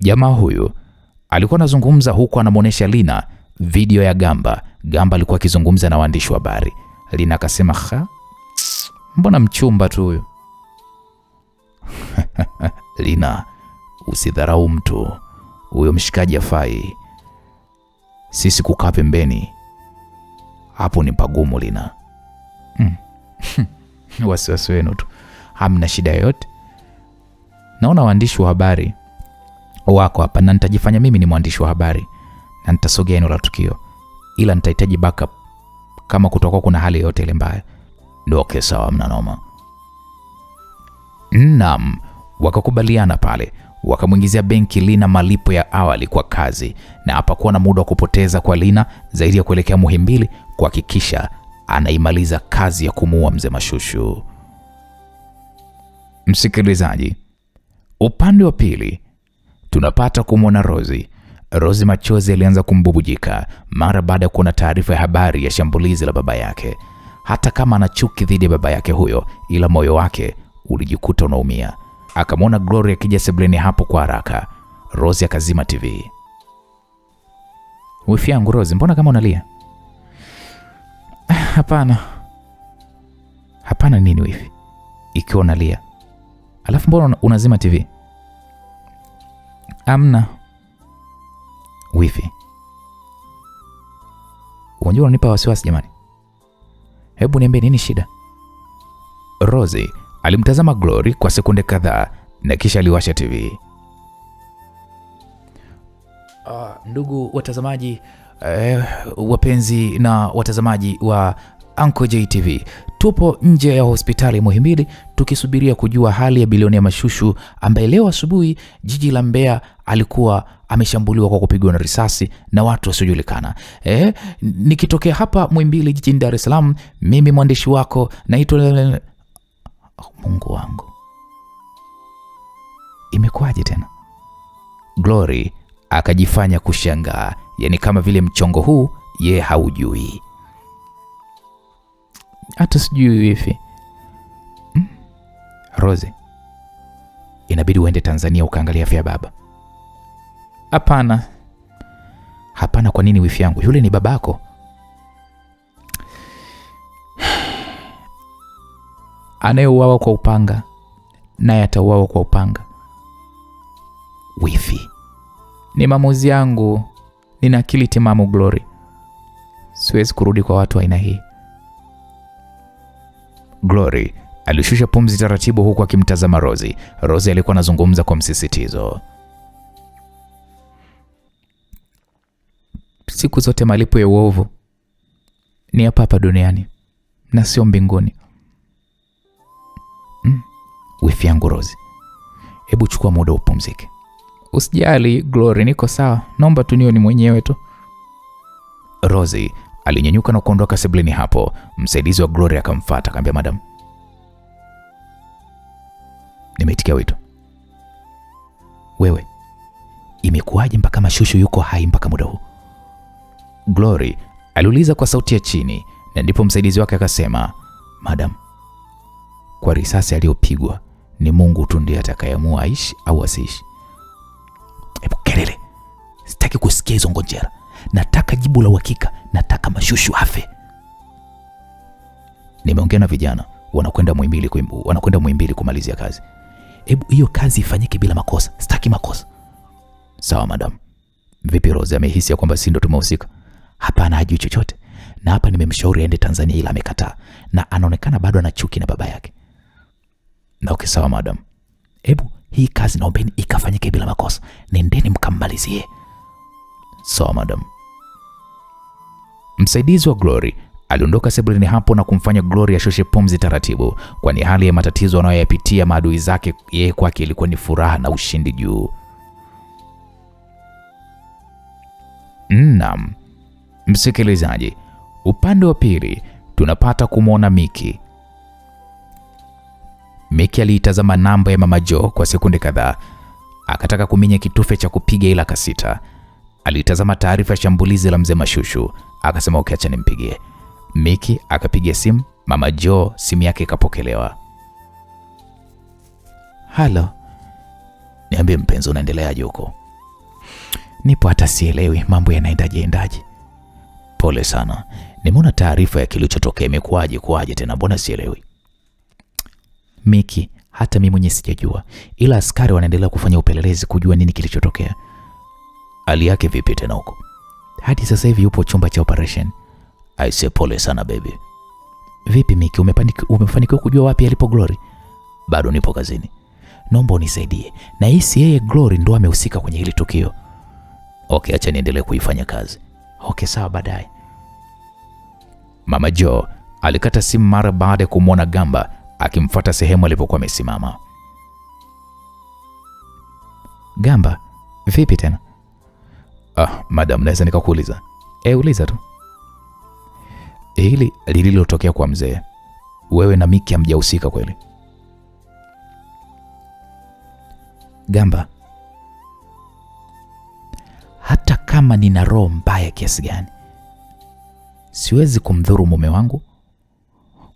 Jamaa huyo alikuwa anazungumza huku anamuonesha Lina video ya Gamba. Gamba alikuwa akizungumza na waandishi wa habari. Lina akasema, mbona mchumba tu huyo? Lina, usidharau mtu. Huyo mshikaji afai. Sisi kukaa pembeni hapo ni pagumu Lina. Wasiwasi wenu tu. Hamna shida yoyote. Naona waandishi wa habari wako hapa na nitajifanya mimi ni mwandishi wa habari na nitasogea eneo la tukio, ila nitahitaji backup kama kutoka kuna hali yote ile mbaya. Okay, sawa, mna noma. Naam, wakakubaliana pale. Wakamuingizia benki Lina malipo ya awali kwa kazi, na hapakuwa na muda wa kupoteza kwa Lina zaidi ya kuelekea Muhimbili kuhakikisha anaimaliza kazi ya kumuua mzee Mashushu. Msikilizaji, upande wa pili tunapata kumwona Rozi machozi alianza kumbubujika mara baada ya kuona taarifa ya habari ya shambulizi la baba yake. Hata kama ana chuki dhidi ya baba yake huyo, ila moyo wake ulijikuta unaumia. Akamwona Gloria akija sebuleni hapo kwa haraka. Rozi akazima TV. Wifi yangu Rozi, mbona kama unalia? Hapana nini wifi? Ikiwa unalia, alafu mbona unazima TV? Amna. Wifi, unajua unanipa wasiwasi jamani. Hebu niambie nini shida? Rozi alimtazama Glory kwa sekunde kadhaa na kisha aliwasha TV. Ndugu watazamaji, wapenzi na watazamaji wa Uncle JTV. Tupo nje ya hospitali Muhimbili tukisubiria kujua hali ya bilionea Mashushu ambaye leo asubuhi jiji la Mbeya alikuwa ameshambuliwa kwa kupigwa na risasi na watu wasiojulikana. Nikitokea hapa Muhimbili jijini Dar es Salaam, mimi mwandishi wako naitwa Mungu wangu. Imekuwaje tena? Glory akajifanya kushangaa, yani kama vile mchongo huu ye haujui. Hata sijui hivi. Rose, inabidi uende Tanzania ukaangalia afya ya baba. Hapana. Hapana, kwa nini wifi yangu? Yule ni babako. Anayeuawa kwa upanga naye atauawa kwa upanga. Wifi, ni maamuzi yangu. Nina akili timamu Glory. Siwezi kurudi kwa watu aina hii. Glory alishusha pumzi taratibu huku akimtazama Rosie. Rosie alikuwa anazungumza kwa msisitizo. Siku zote malipo ya uovu ni hapa duniani na sio mbinguni. Wifi yangu Rosie, hebu chukua muda upumzike. Usijali Glory, niko sawa. Naomba tu niwe ni mwenyewe tu. Rosie alinyanyuka na kuondoka sebuleni hapo. Msaidizi wa Glory akamfuata akamwambia, madam, nimeitikia wito. Wewe, imekuwaje mpaka Mashushu yuko hai mpaka muda huu? Glory aliuliza kwa sauti ya chini, na ndipo msaidizi wake akasema, madam, kwa risasi aliyopigwa ni Mungu tu ndiye atakayeamua aishi au asiishi. Hebu kelele, sitaki kusikia hizo ngonjera. Nataka jibu la uhakika. Nataka Mashushu afe. Nimeongea na vijana, wanakwenda Muhimbili kumalizia kazi. Hebu hiyo kazi ifanyike bila makosa. Sitaki makosa. Sawa madam. Vipi Rose, amehisi kwamba si ndo tumehusika? Hapana, hajui chochote. Na hapa nimemshauri aende Tanzania ila amekataa. Na anaonekana bado ana chuki na baba yake. Na okay, sawa madam. Hebu hii kazi naombeni ikafanyike bila makosa. Nendeni mkammalizie. Sawa madam. Msaidizi wa Glory aliondoka sebuleni hapo na kumfanya Glory ashoshe pumzi taratibu, kwani hali ya matatizo anayoyapitia maadui zake yeye kwake ilikuwa ni furaha na ushindi juu. Naam. Msikilizaji, upande wa pili tunapata kumwona Miki. Miki aliitazama namba ya Mama Jo kwa sekunde kadhaa, akataka kuminya kitufe cha kupiga ila kasita. Alitazama taarifa ya shambulizi la mzee Mashushu, akasema okay, acha nimpigie. Miki akapiga simu, Mama Jo simu yake ikapokelewa. Halo. Niambie mpenzi, unaendeleaje huko? Nipo, hata sielewi mambo yanaendaje. Pole sana. Nimeona taarifa ya kilichotokea. Imekuaje tena? Mbona sielewi? Miki, hata mimi mwenyewe sijajua, ila askari wanaendelea kufanya upelelezi kujua nini kilichotokea. Hali yake vipi tena huko? Hadi sasa hivi yupo chumba cha operation. Aise, pole sana baby. Vipi Miki, umefanikiwa kujua wapi alipo Glory? Bado nipo kazini. Naomba unisaidie. Na hisi yeye Glory ndo amehusika kwenye hili tukio. Okay, acha niendelee kuifanya kazi. Okay, sawa, baadaye. Mama Jo alikata simu mara baada ya kumwona Gamba akimfuata sehemu alipokuwa amesimama. Gamba, vipi tena? Madam, naweza nikakuuliza? Uliza tu. Hili lililotokea kwa mzee, wewe na Miki hamjahusika kweli? Gamba, hata kama nina roho mbaya kiasi gani, siwezi kumdhuru mume wangu.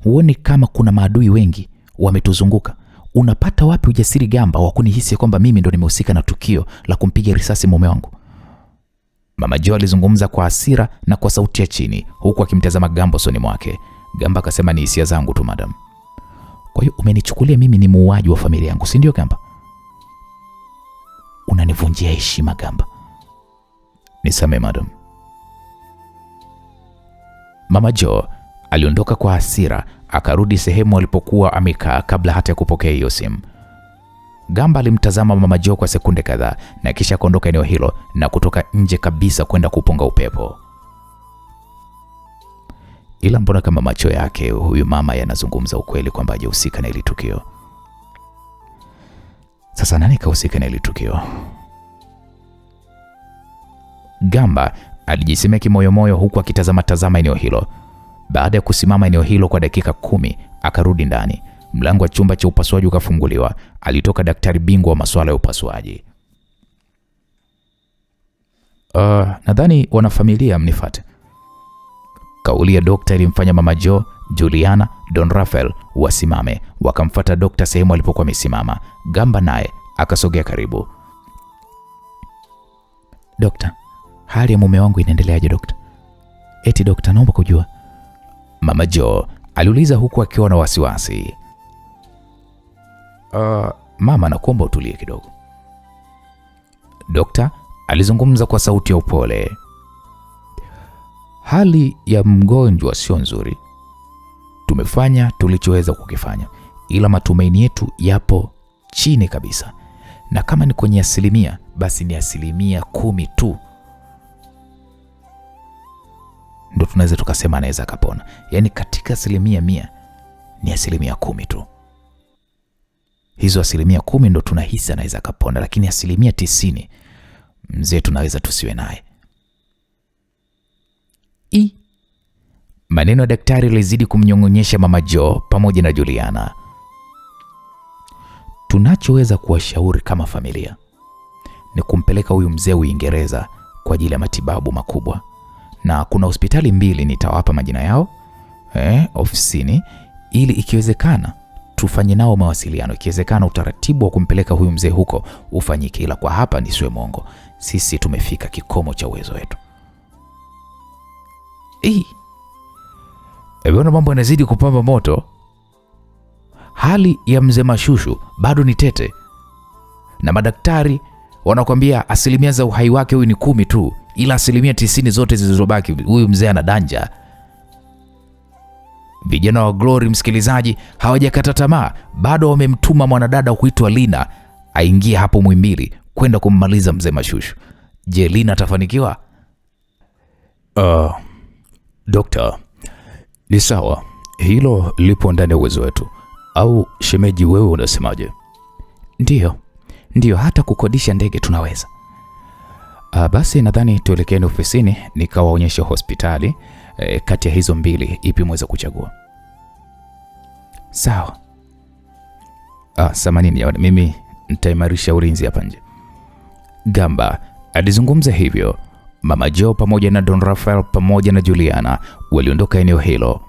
Huoni kama kuna maadui wengi wametuzunguka? Unapata wapi ujasiri Gamba wa kunihisi kwamba mimi ndo nimehusika na tukio la kumpiga risasi mume wangu? Mama Jo alizungumza kwa hasira na kwa sauti ya chini huku akimtazama Gamba usoni mwake. Gamba akasema, ni hisia zangu tu madam. Kwa hiyo umenichukulia mimi ni muuaji wa familia yangu, si ndio Gamba? Unanivunjia heshima Gamba. Nisamee madam. Mama Jo aliondoka kwa hasira, akarudi sehemu alipokuwa amekaa kabla hata ya kupokea hiyo simu. Gamba alimtazama Mama Jo kwa sekunde kadhaa na kisha kuondoka eneo hilo na kutoka nje kabisa kwenda kupunga upepo. ila mbona kama macho yake huyu mama yanazungumza ukweli kwamba hajahusika na ile tukio. Sasa nani kahusika na ile tukio? Gamba alijisemea kimoyomoyo huku akitazama eneo hilo. Baada ya kusimama eneo hilo kwa dakika 10, akarudi ndani. Mlango wa chumba cha upasuaji ukafunguliwa. Alitoka daktari bingwa wa masuala ya upasuaji. Nadhani wanafamilia mnifuate. Kauli ya dokta ilimfanya Mama Jo, Juliana, Don Rafael wasimame, wakamfuata dokta sehemu alipokuwa amesimama. Gamba naye akasogea karibu. Dokta, hali ya mume wangu inaendeleaje dokta? Eti dokta, naomba kujua. Mama Jo aliuliza huku akiwa na wasiwasi. Mama, nakuomba utulie kidogo. Dokta alizungumza kwa sauti ya upole. Hali ya mgonjwa sio nzuri. Tumefanya tulichoweza kukifanya, ila matumaini yetu yapo chini kabisa. Na kama ni kwenye asilimia, basi ni 10% tu. Ndio tunaweza tukasema anaweza akapona. Yaani katika 100% ni 10% tu. Hizo 10% ndo tunahisi anaweza akapona, lakini 90% mzee tunaweza tusiwe naye. Maneno ya daktari yalizidi kumnyong'onyesha Mama Jo pamoja na Juliana. Tunachoweza kuwashauri kama familia ni kumpeleka huyu mzee Uingereza kwa ajili ya matibabu makubwa. Na kuna hospitali 2 nitawapa majina yao ofisini, ili ikiwezekana tufanye nao mawasiliano. Ikiwezekana utaratibu wa kumpeleka huyu mzee huko ufanyike, ila kwa hapa nisiwe mongo, sisi tumefika kikomo cha uwezo wetu. Ewana mambo yanazidi kupamba moto. Hali ya mzee Mashushu bado ni tete, na madaktari wanakuambia asilimia za uhai wake huyu ni 10 tu, ila 90% zote zilizobaki huyu mzee anadanja. Vijana wa Glory, msikilizaji, hawajakata tamaa. Bado wamemtuma mwanadada kuitwa Lina aingie hapo Muhimbili kwenda kummaliza mzee Mashushu. Je, Lina atafanikiwa? Dokta, ni sawa, hilo lipo ndani ya uwezo wetu. Au shemeji, wewe unasemaje? Ndiyo, hata kukodisha ndege tunaweza. Basi nadhani tuelekeni ofisini nikawaonyesha hospitali. Kati ya hizo 2 ipi mweza kuchagua? Sawa. Samanini ya mimi nitaimarisha ulinzi hapa nje. Gamba alizungumza hivyo. Mama Jo pamoja na Don Rafael pamoja na Juliana waliondoka eneo hilo.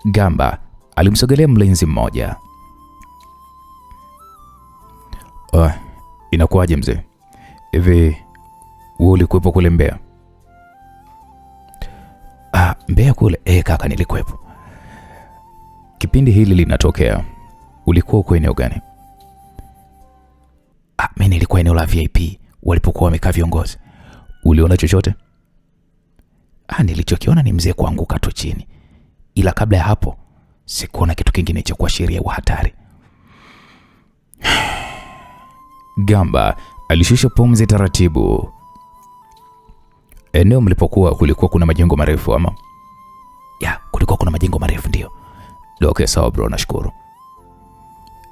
Gamba alimsogelea mlinzi mmoja. Inakuwaje mzee? Hivi wewe ulikuwepo kule Mbeya? Mbeya kule? Kaka, nilikuwepo. Kipindi hili linatokea, ulikuwa uko eneo gani? Mimi nilikuwa eneo la VIP walipokuwa wamekaa viongozi. Uliona chochote? Nilichokiona ni mzee kuanguka tu chini, ila kabla ya hapo sikuona kitu kingine cha kuashiria hatari. Gamba alishusha pumzi taratibu. Eneo mlipokuwa kulikuwa kuna majengo marefu ama? Kulikuwa kuna majengo marefu, ndio. Okay, sawa bro, nashukuru.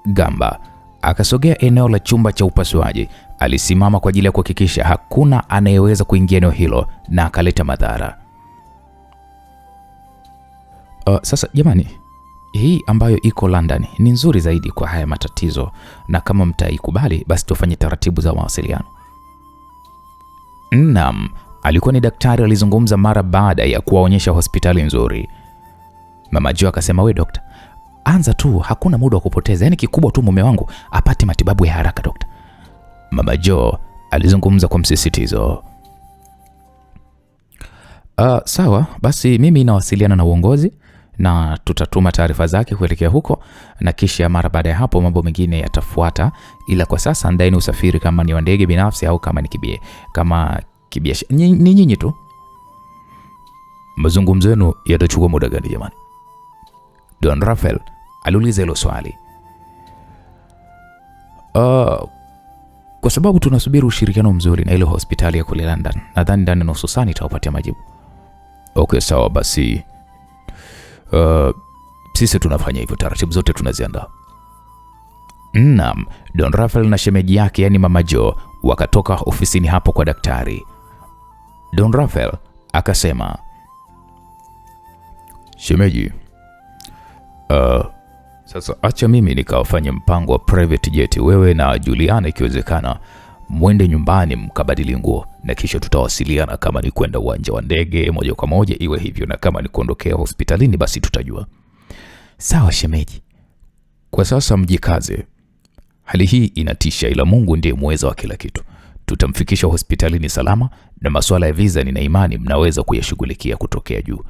Gamba akasogea eneo la chumba cha upasuaji. Alisimama kwa ajili ya kuhakikisha hakuna anayeweza kuingia eneo hilo na akaleta madhara. Sasa jamani, hii ambayo iko London ni nzuri zaidi kwa haya matatizo, na kama mtaikubali basi tufanye taratibu za mawasiliano. Naam, alikuwa ni daktari alizungumza mara baada ya kuwaonyesha hospitali nzuri. Mama Jo akasema, we dokta, anza tu, hakuna muda wa kupoteza. Yaani kikubwa tu mume wangu apate matibabu ya haraka dokta. Mama Jo alizungumza kwa msisitizo. Sawa, basi mimi nawasiliana na uongozi na tutatuma taarifa zake kuelekea huko, na kisha mara baada ya hapo mambo mengine yatafuata, ila kwa sasa andaeni usafiri kama ni wa ndege binafsi au kama ni kibiashara. Ni nyinyi tu. Mazungumzo yenu yatachukua muda gani jamani? Don Rafael aliuliza hilo swali. Kwa sababu tunasubiri ushirikiano mzuri na ile hospitali ya kule London. Nadhani ndani nusu saa nitawapatia majibu. Okay, sawa basi. Sisi tunafanya hivyo, taratibu zote tunaziandaa. Naam, Don Rafael na shemeji yake yani Mama Jo wakatoka ofisini hapo kwa daktari. Don Rafael akasema, shemeji, sasa acha mimi nikawafanye mpango wa private jet, wewe na Juliana ikiwezekana mwende nyumbani mkabadili nguo, na kisha tutawasiliana kama ni kwenda uwanja wa ndege moja kwa moja iwe hivyo, na kama ni kuondokea hospitalini basi tutajua. Sawa shemeji. Kwa sasa mjikaze. Hali hii inatisha, ila Mungu ndiye muweza wa kila kitu. Tutamfikisha hospitalini salama, na masuala ya visa nina imani mnaweza kuyashughulikia kutokea juu.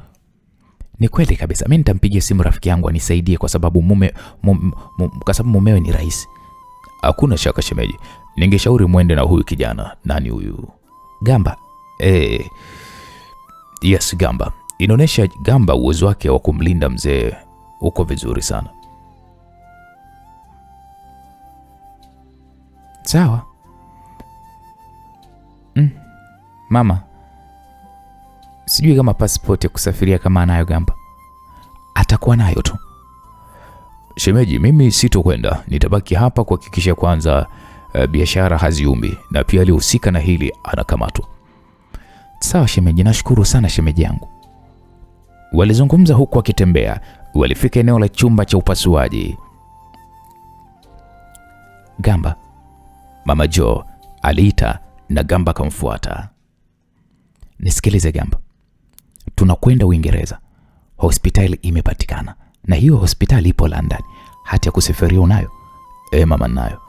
Ni kweli kabisa. Mimi nitampigia simu rafiki yangu anisaidie kwa sababu mumewe ni rais. Hakuna shaka shemeji. Ningeshauri mwende na huyu kijana. Nani huyu? Gamba. Yes, Gamba. Inaonesha Gamba uwezo wake wa kumlinda mzee uko vizuri sana. Sawa. Mama, sijui kama passport ya kusafiria kama anayo Gamba. Atakuwa nayo tu. Shemeji, mimi sitokwenda. Nitabaki hapa kuhakikisha kwanza biashara haziumbi, na pia alihusika na hili anakamatwa. Sawa shemeji, nashukuru sana shemeji yangu. Walizungumza huku wakitembea. Walifika eneo la chumba cha upasuaji. Gamba, Mama Jo aliita na Gamba akamfuata. Nisikilize Gamba, tunakwenda Uingereza. Hospitali imepatikana, na hiyo hospitali ipo London. Hati ya kusafiria unayo? Mama nayo.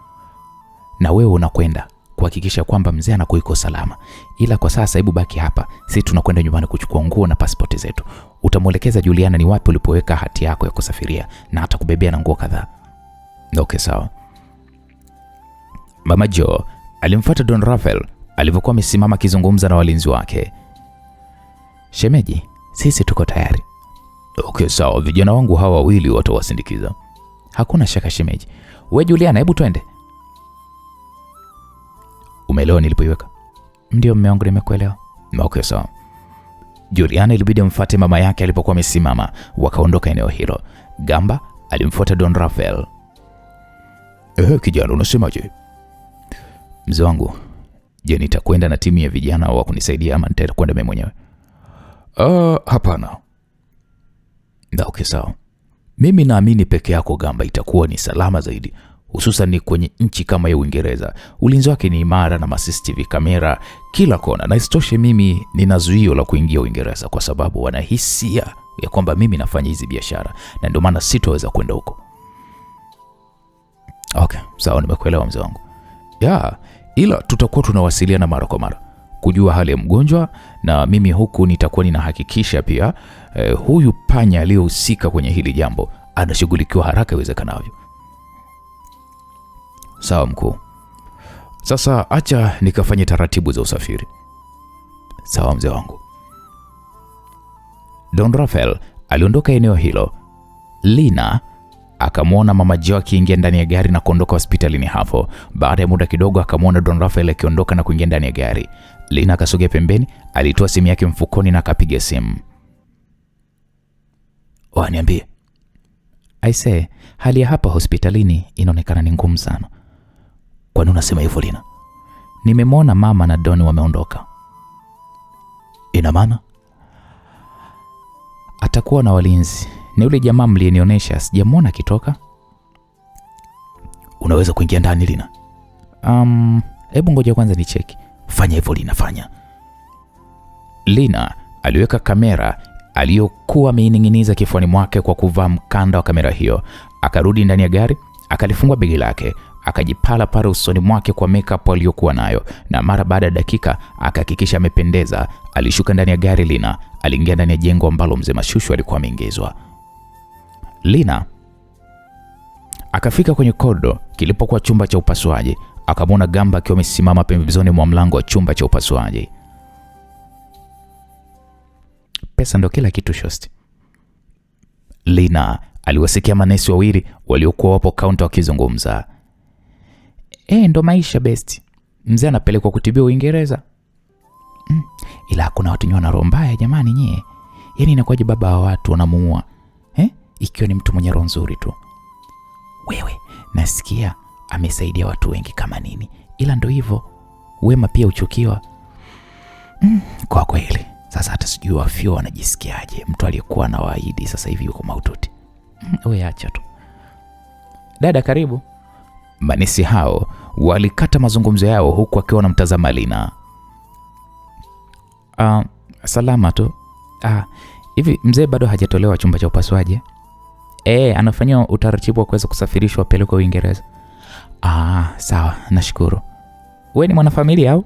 Na wewe unakwenda kuhakikisha kwamba mzee anakuwa salama. Ila kwa sasa hebu baki hapa, sisi tunakwenda nyumbani kuchukua nguo na pasipoti zetu. Utamuelekeza Juliana ni wapi ulipoweka hati yako ya kusafiria, na atakubebea na nguo kadhaa. Okay, sawa. Mama Jo alimfuata Don Rafael alivyokuwa amesimama kizungumza na walinzi wake. Shemeji, sisi tuko tayari. Okay, sawa. Vijana wangu hawa wawili watawasindikiza. Hakuna shaka shemeji. Wewe Juliana, hebu twende. Umeelewa nilipoiweka? Ndio mume wangu, nimekuelewa. Okay, sawa. Juliana ilibidi amfuate mama yake alipokuwa amesimama, wakaondoka eneo hilo. Gamba alimfuata Don Rafael. Kijana, unasemaje? Mzee wangu, je, nitakwenda na timu ya vijana wa kunisaidia ama nitakwenda mimi mwenyewe? Hapana. Okay, sawa. Mimi naamini peke yako Gamba itakuwa ni salama zaidi, hususan ni kwenye nchi kama ya Uingereza. Ulinzi wake ni imara na CCTV kamera kila kona, na isitoshe mimi nina zuio la kuingia Uingereza kwa sababu wanahisia ya kwamba mimi nafanya hizi biashara, na ndio maana sitoweza kwenda huko. Okay, sawa, nimekuelewa mzee wangu. Ila tutakuwa tunawasiliana mara kwa mara kujua hali ya mgonjwa, na mimi huku nitakuwa ninahakikisha pia huyu panya aliyehusika kwenye hili jambo anashughulikiwa haraka iwezekanavyo. Sawa mkuu. Sasa acha nikafanye taratibu za usafiri. Sawa mzee wangu. Don Rafael aliondoka eneo hilo. Lina akamwona Mama Jo akiingia ndani ya gari na kuondoka hospitalini hapo. Baada ya muda kidogo akamwona Don Rafael akiondoka na kuingia ndani ya gari. Lina akasogea pembeni, alitoa simu yake mfukoni na akapiga simu. Niambie. Aisee, hali ya hapa hospitalini inaonekana ni ngumu sana. Kwa nini unasema hivyo Lina? Nimemwona mama na Don wameondoka. Ina maana atakuwa na walinzi. Na yule jamaa mlinionyesha sijamwona akitoka. Unaweza kuingia ndani Lina? Hebu ngoja kwanza ni cheki. Fanya hivyo Lina, fanya. Lina aliweka kamera aliyokuwa ameining'iniza kifuani mwake kwa kuvaa mkanda wa kamera hiyo. Akarudi ndani ya gari, akalifungua begi lake, akajipala pale usoni mwake kwa makeup aliyokuwa nayo, na mara baada ya dakika akahakikisha amependeza. Alishuka ndani ya gari. Lina aliingia ndani ya jengo ambalo mzee Mashushu alikuwa ameingizwa. Lina akafika kwenye korido kilipokuwa chumba cha upasuaji, akamwona Gamba akiwa amesimama pembezoni mwa mlango wa chumba cha upasuaji. Pesa ndo kila kitu shosti. Lina aliwasikia manesi wawili waliokuwa wapo kaunta wakizungumza. Ndo maisha besti. Mzee anapelekwa kutibiwa Uingereza. Ila kuna watu wana roho mbaya jamani nyie. Yaani inakuwaje baba wa watu wanamuua? ikiwa ni mtu mwenye roho nzuri tu. Wewe, nasikia amesaidia watu wengi kama nini, ila ndo hivyo, wema pia uchukiwa. Kwa kweli, sasa hata sijui wafio wanajisikiaje, mtu aliyekuwa na waahidi sasa hivi yuko mahututi. Wewe acha tu. Dada karibu. Manesi hao walikata mazungumzo yao huku akiwa wanamtazama Lina. Salama tu. Hivi mzee bado hajatolewa chumba cha upasuaji? Anafanywa utaratibu wa kuweza kusafirishwa pelekwa Uingereza. Sawa, nashukuru. Wewe ni mwanafamilia au?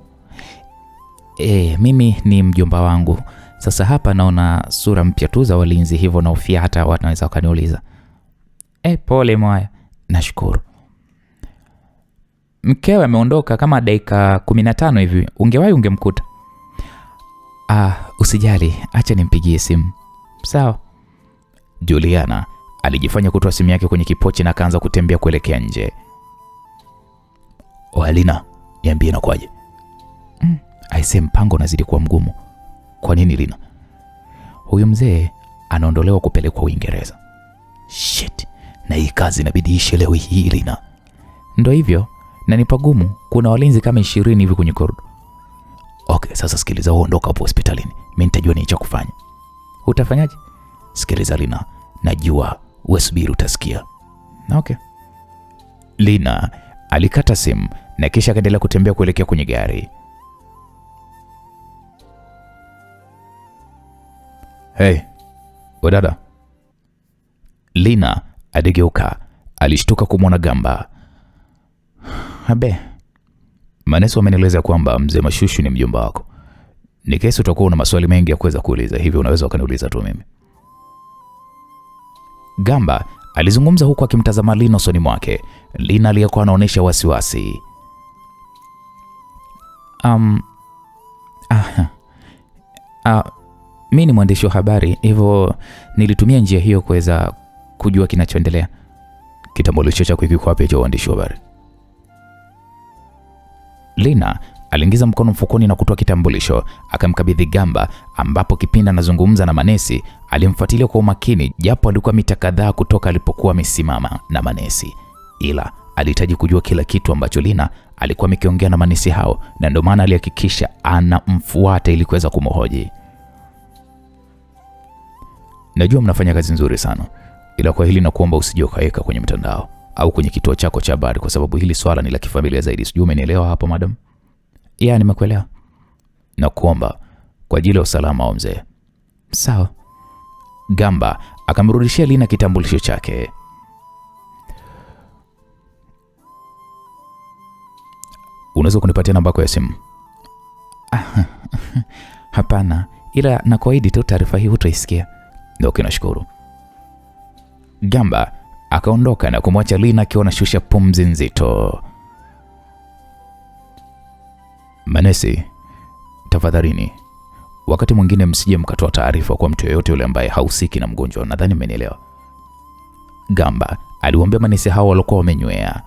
Mimi ni mjomba wangu. Sasa hapa naona sura mpya tu za walinzi, hivyo naofia hata watu wanaweza wakaniuliza. Pole mwaya. Nashukuru. Mkewe ameondoka kama dakika 15 hivi. Ungewahi ungemkuta. Usijali, acha nimpigie simu. Sawa. Juliana alijifanya kutoa simu yake kwenye kipochi na akaanza kutembea kuelekea nje. Lina, niambie inakuaje? Aise, mpango unazidi kuwa mgumu. Kwa nini Lina? Huyu mzee anaondolewa kupelekwa Uingereza. Shit, na hii kazi inabidi ishe leo hii Lina. Ndio hivyo, na ni pagumu, kuna walinzi kama 20 hivi kwenye korido. Okay, sasa sikiliza, ondoka hapo hospitalini. Mimi nitajua nini cha kufanya. Utafanyaje? Sikiliza Lina, najua wewe, subiri utasikia. Okay. Lina alikata simu na kisha akaendelea kutembea kuelekea kwenye gari. Hey, wadada. Lina aligeuka, alishtuka kumwona Gamba. Abe, manesi wamenieleza kwamba mzee Mashushu ni mjomba wako. Ni kesi utakuwa una maswali mengi ya kuweza kuuliza, hivyo unaweza ukaniuliza tu mimi. Gamba alizungumza huku akimtazama Lina usoni mwake. Lina aliyekuwa anaonyesha wasiwasi. Mimi ni mwandishi wa habari, hivyo nilitumia njia hiyo kuweza kujua kinachoendelea. Kitambulisho chako kiko wapi cha uandishi wa habari? Lina aliingiza mkono mfukoni na kutoa kitambulisho, akamkabidhi Gamba, ambapo kipindi anazungumza na manesi alimfuatilia kwa umakini, japo alikuwa mita kadhaa kutoka alipokuwa amesimama na manesi, ila alihitaji kujua kila kitu ambacho Lina alikuwa amekiongea na manesi hao, na ndio maana alihakikisha anamfuata ili kuweza kumhoji. Najua mnafanya kazi nzuri sana, ila kwa hili nakuomba usije ukaweka kwenye mtandao au kwenye kituo chako cha habari, kwa sababu hili swala ni la kifamilia zaidi. Sijui umenielewa hapo madam? Nimekuelewa. Nakuomba kwa ajili ya usalama wa mzee. Sawa. Gamba akamrudishia Lina kitambulisho chake. Unaweza kunipatia namba yako ya simu? Hapana, ila nakuahidi tu taarifa hii utaisikia. Okay, nashukuru. Gamba akaondoka na kumwacha Lina akiwa anashusha pumzi nzito. Manesi, tafadhalini, wakati mwingine msije mkatoa taarifa kwa mtu yeyote yule ambaye hausiki na mgonjwa. Nadhani mmenielewa. Gamba aliwaambia manesi hao walikuwa wamenywea.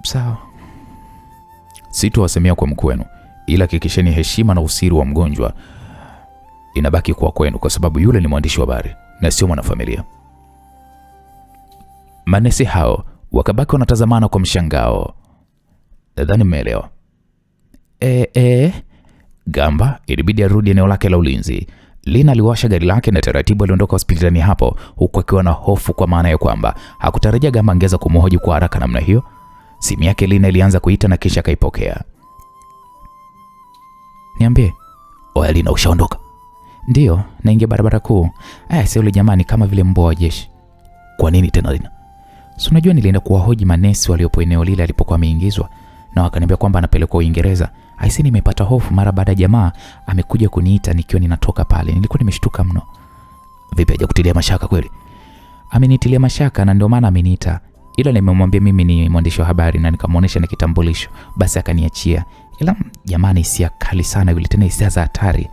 Sawa. Sitowasemea kwa mkuu wenu, ila hakikisheni heshima na usiri wa mgonjwa inabaki kwa kwenu, kwa sababu yule ni mwandishi wa habari na sio mwanafamilia. Manesi hao wakabaki wanatazamana kwa mshangao. Nadhani mmeelewa. Gamba ilibidi arudi eneo lake la ulinzi. Lina aliwasha gari lake na taratibu aliondoka hospitalini hapo, huku akiwa na hofu, kwa maana ya kwamba hakutarajia Gamba angeza kumhoji kwa haraka namna hiyo. Simu yake Lina ilianza kuita na kisha kaipokea. Niambie. Lina, ushaondoka? Ndio, naingia barabara kuu. Sio yule jamani, kama vile mbwa wa jeshi. Kwa nini tena Lina? Si unajua nilienda kuwahoji manesi waliopo eneo lile alipokuwa ameingizwa, na wakaniambia kwamba anapelekwa Uingereza. Aisi, nimepata hofu mara baada ya jamaa amekuja kuniita nikiwa ninatoka pale. Nilikuwa nimeshtuka mno. Vipi, hajakutilia mashaka kweli? Amenitilia mashaka na ndio maana ameniita. Ila nimemwambia mimi ni mwandishi wa habari na nikamuonesha na kitambulisho, basi akaniachia. Ila jamani, hisia kali sana yule, tena hisia za hatari.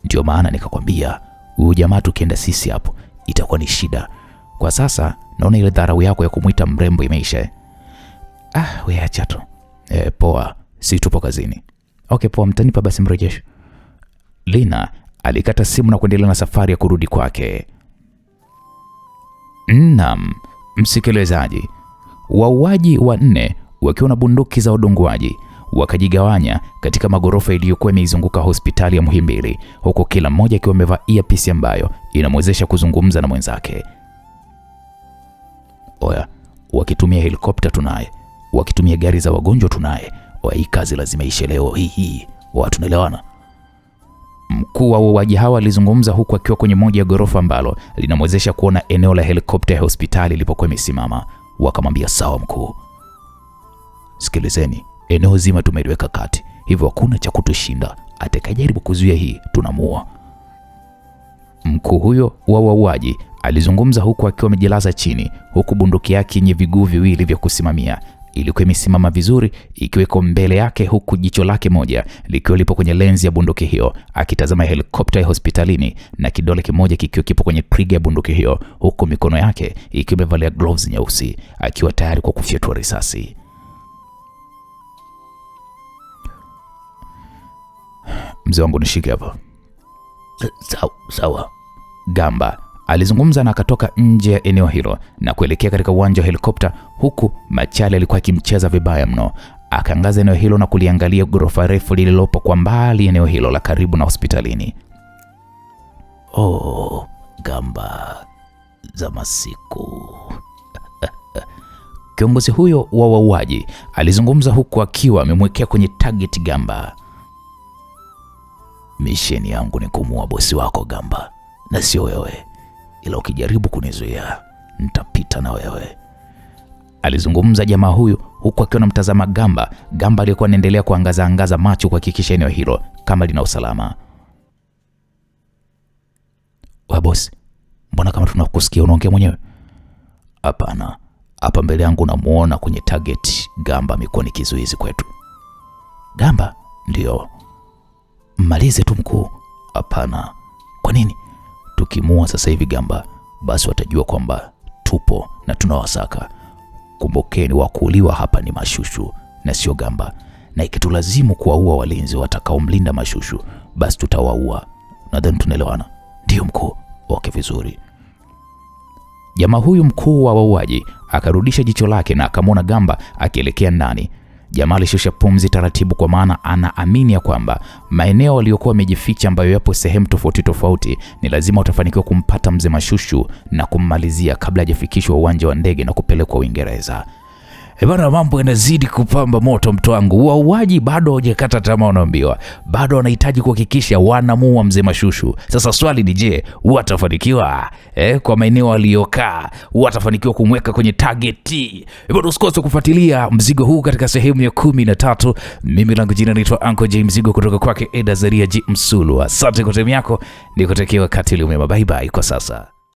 Ndio maana nikakwambia huyu jamaa tukienda sisi hapo itakuwa ni shida. Kwa sasa naona ile dharau yako ya kumuita mrembo imeisha. Wewe acha tu. Poa, si tupo kazini. Okay, poa, mtanipa basi mrejesho. Lina alikata simu na kuendelea na safari ya kurudi kwake. Naam, msikilizaji, wauaji wanne wakiwa na bunduki za udunguaji wakajigawanya katika magorofa iliyokuwa imeizunguka hospitali ya Muhimbili, huku kila mmoja akiwa amevaa earpiece ambayo inamwezesha kuzungumza na mwenzake. Oya, wakitumia helikopta tunaye, wakitumia gari za wagonjwa tunaye. Oya, hii kazi lazima ishe leo hii. Watu naelewana. Mkuu wa wauaji hawa alizungumza huku akiwa kwenye moja ya gorofa ambalo linamwezesha kuona eneo la helikopta ya hospitali ilipokuwa imesimama. Wakamwambia, sawa mkuu. Sikilizeni, eneo zima tumeliweka kati, hivyo hakuna cha kutushinda. Atakayejaribu kuzuia hii tunamuua. Mkuu huyo wa wauaji alizungumza huku akiwa amejilaza chini, huku bunduki yake yenye viguu viwili vya kusimamia ilikuwa imesimama vizuri ikiweko mbele yake, huku jicho lake moja likiwa lipo kwenye lenzi ya bunduki hiyo akitazama helikopta ya hospitalini, na kidole kimoja kikiwa kipo kwenye trigger ya bunduki hiyo, huku mikono yake ikiwa imevalia gloves nyeusi akiwa tayari kwa kufyatua risasi. Mzee wangu nishike hapa. Sawa. Gamba alizungumza na akatoka nje ya eneo hilo na kuelekea katika uwanja wa helikopta, huku Machale alikuwa akimcheza vibaya mno. Akaangaza eneo hilo na kuliangalia ghorofa refu lililopo kwa mbali, eneo hilo la karibu na hospitalini. Oh, Gamba za masiku. Kiongozi huyo wa wauaji alizungumza huku akiwa amemwekea kwenye target Gamba. Misheni yangu ni kumuua bosi wako Gamba, na sio wewe. Ila ukijaribu kunizuia nitapita na wewe, alizungumza jamaa huyu huku akiwa anamtazama Gamba. Gamba alikuwa anaendelea kuangaza macho kuhakikisha eneo hilo kama lina usalama. Wewe bosi, mbona kama tunakusikia unaongea mwenyewe? Hapana, hapa mbele yangu namuona kwenye target Gamba amekuwa ni kizuizi kwetu. Gamba? Ndio. Malize tu mkuu. Hapana. Kwa nini? Tukimua sasa hivi Gamba, basi watajua kwamba tupo na tunawasaka. Kumbukeni, wakuuliwa hapa ni Mashushu na sio Gamba, na ikitulazimu kuwaua walinzi watakaomlinda Mashushu, basi tutawaua. Nadhani tunaelewana. Ndio mkuu. Okay, vizuri. Jamaa huyu mkuu wa wauaji akarudisha jicho lake na akamwona Gamba akielekea ndani. Jamaa alishusha pumzi taratibu, kwa maana anaamini ya kwamba maeneo aliyokuwa wamejificha ambayo yapo sehemu tofauti ni lazima utafanikiwa kumpata mzee Mashushu na kummalizia kabla hajafikishwa uwanja wa ndege na kupelekwa Uingereza. Bana, mambo yanazidi kupamba moto mtu wangu. Wauaji bado hawajakata tamaa, wanaambiwa bado wanahitaji kuhakikisha wanamuua mzee Mashushu. Sasa swali ni je, watafanikiwa? Kwa maeneo aliyokaa watafanikiwa kumweka kwenye target? Bado usikose kufuatilia mzigo huu katika sehemu ya 13. Mimi langu jina naitwa Uncle J, mzigo kutoka kwake Eda Zaria G Msulu. Asante kwa time yako, nikutakia wakati ule mwema. Bye bye kwa sasa.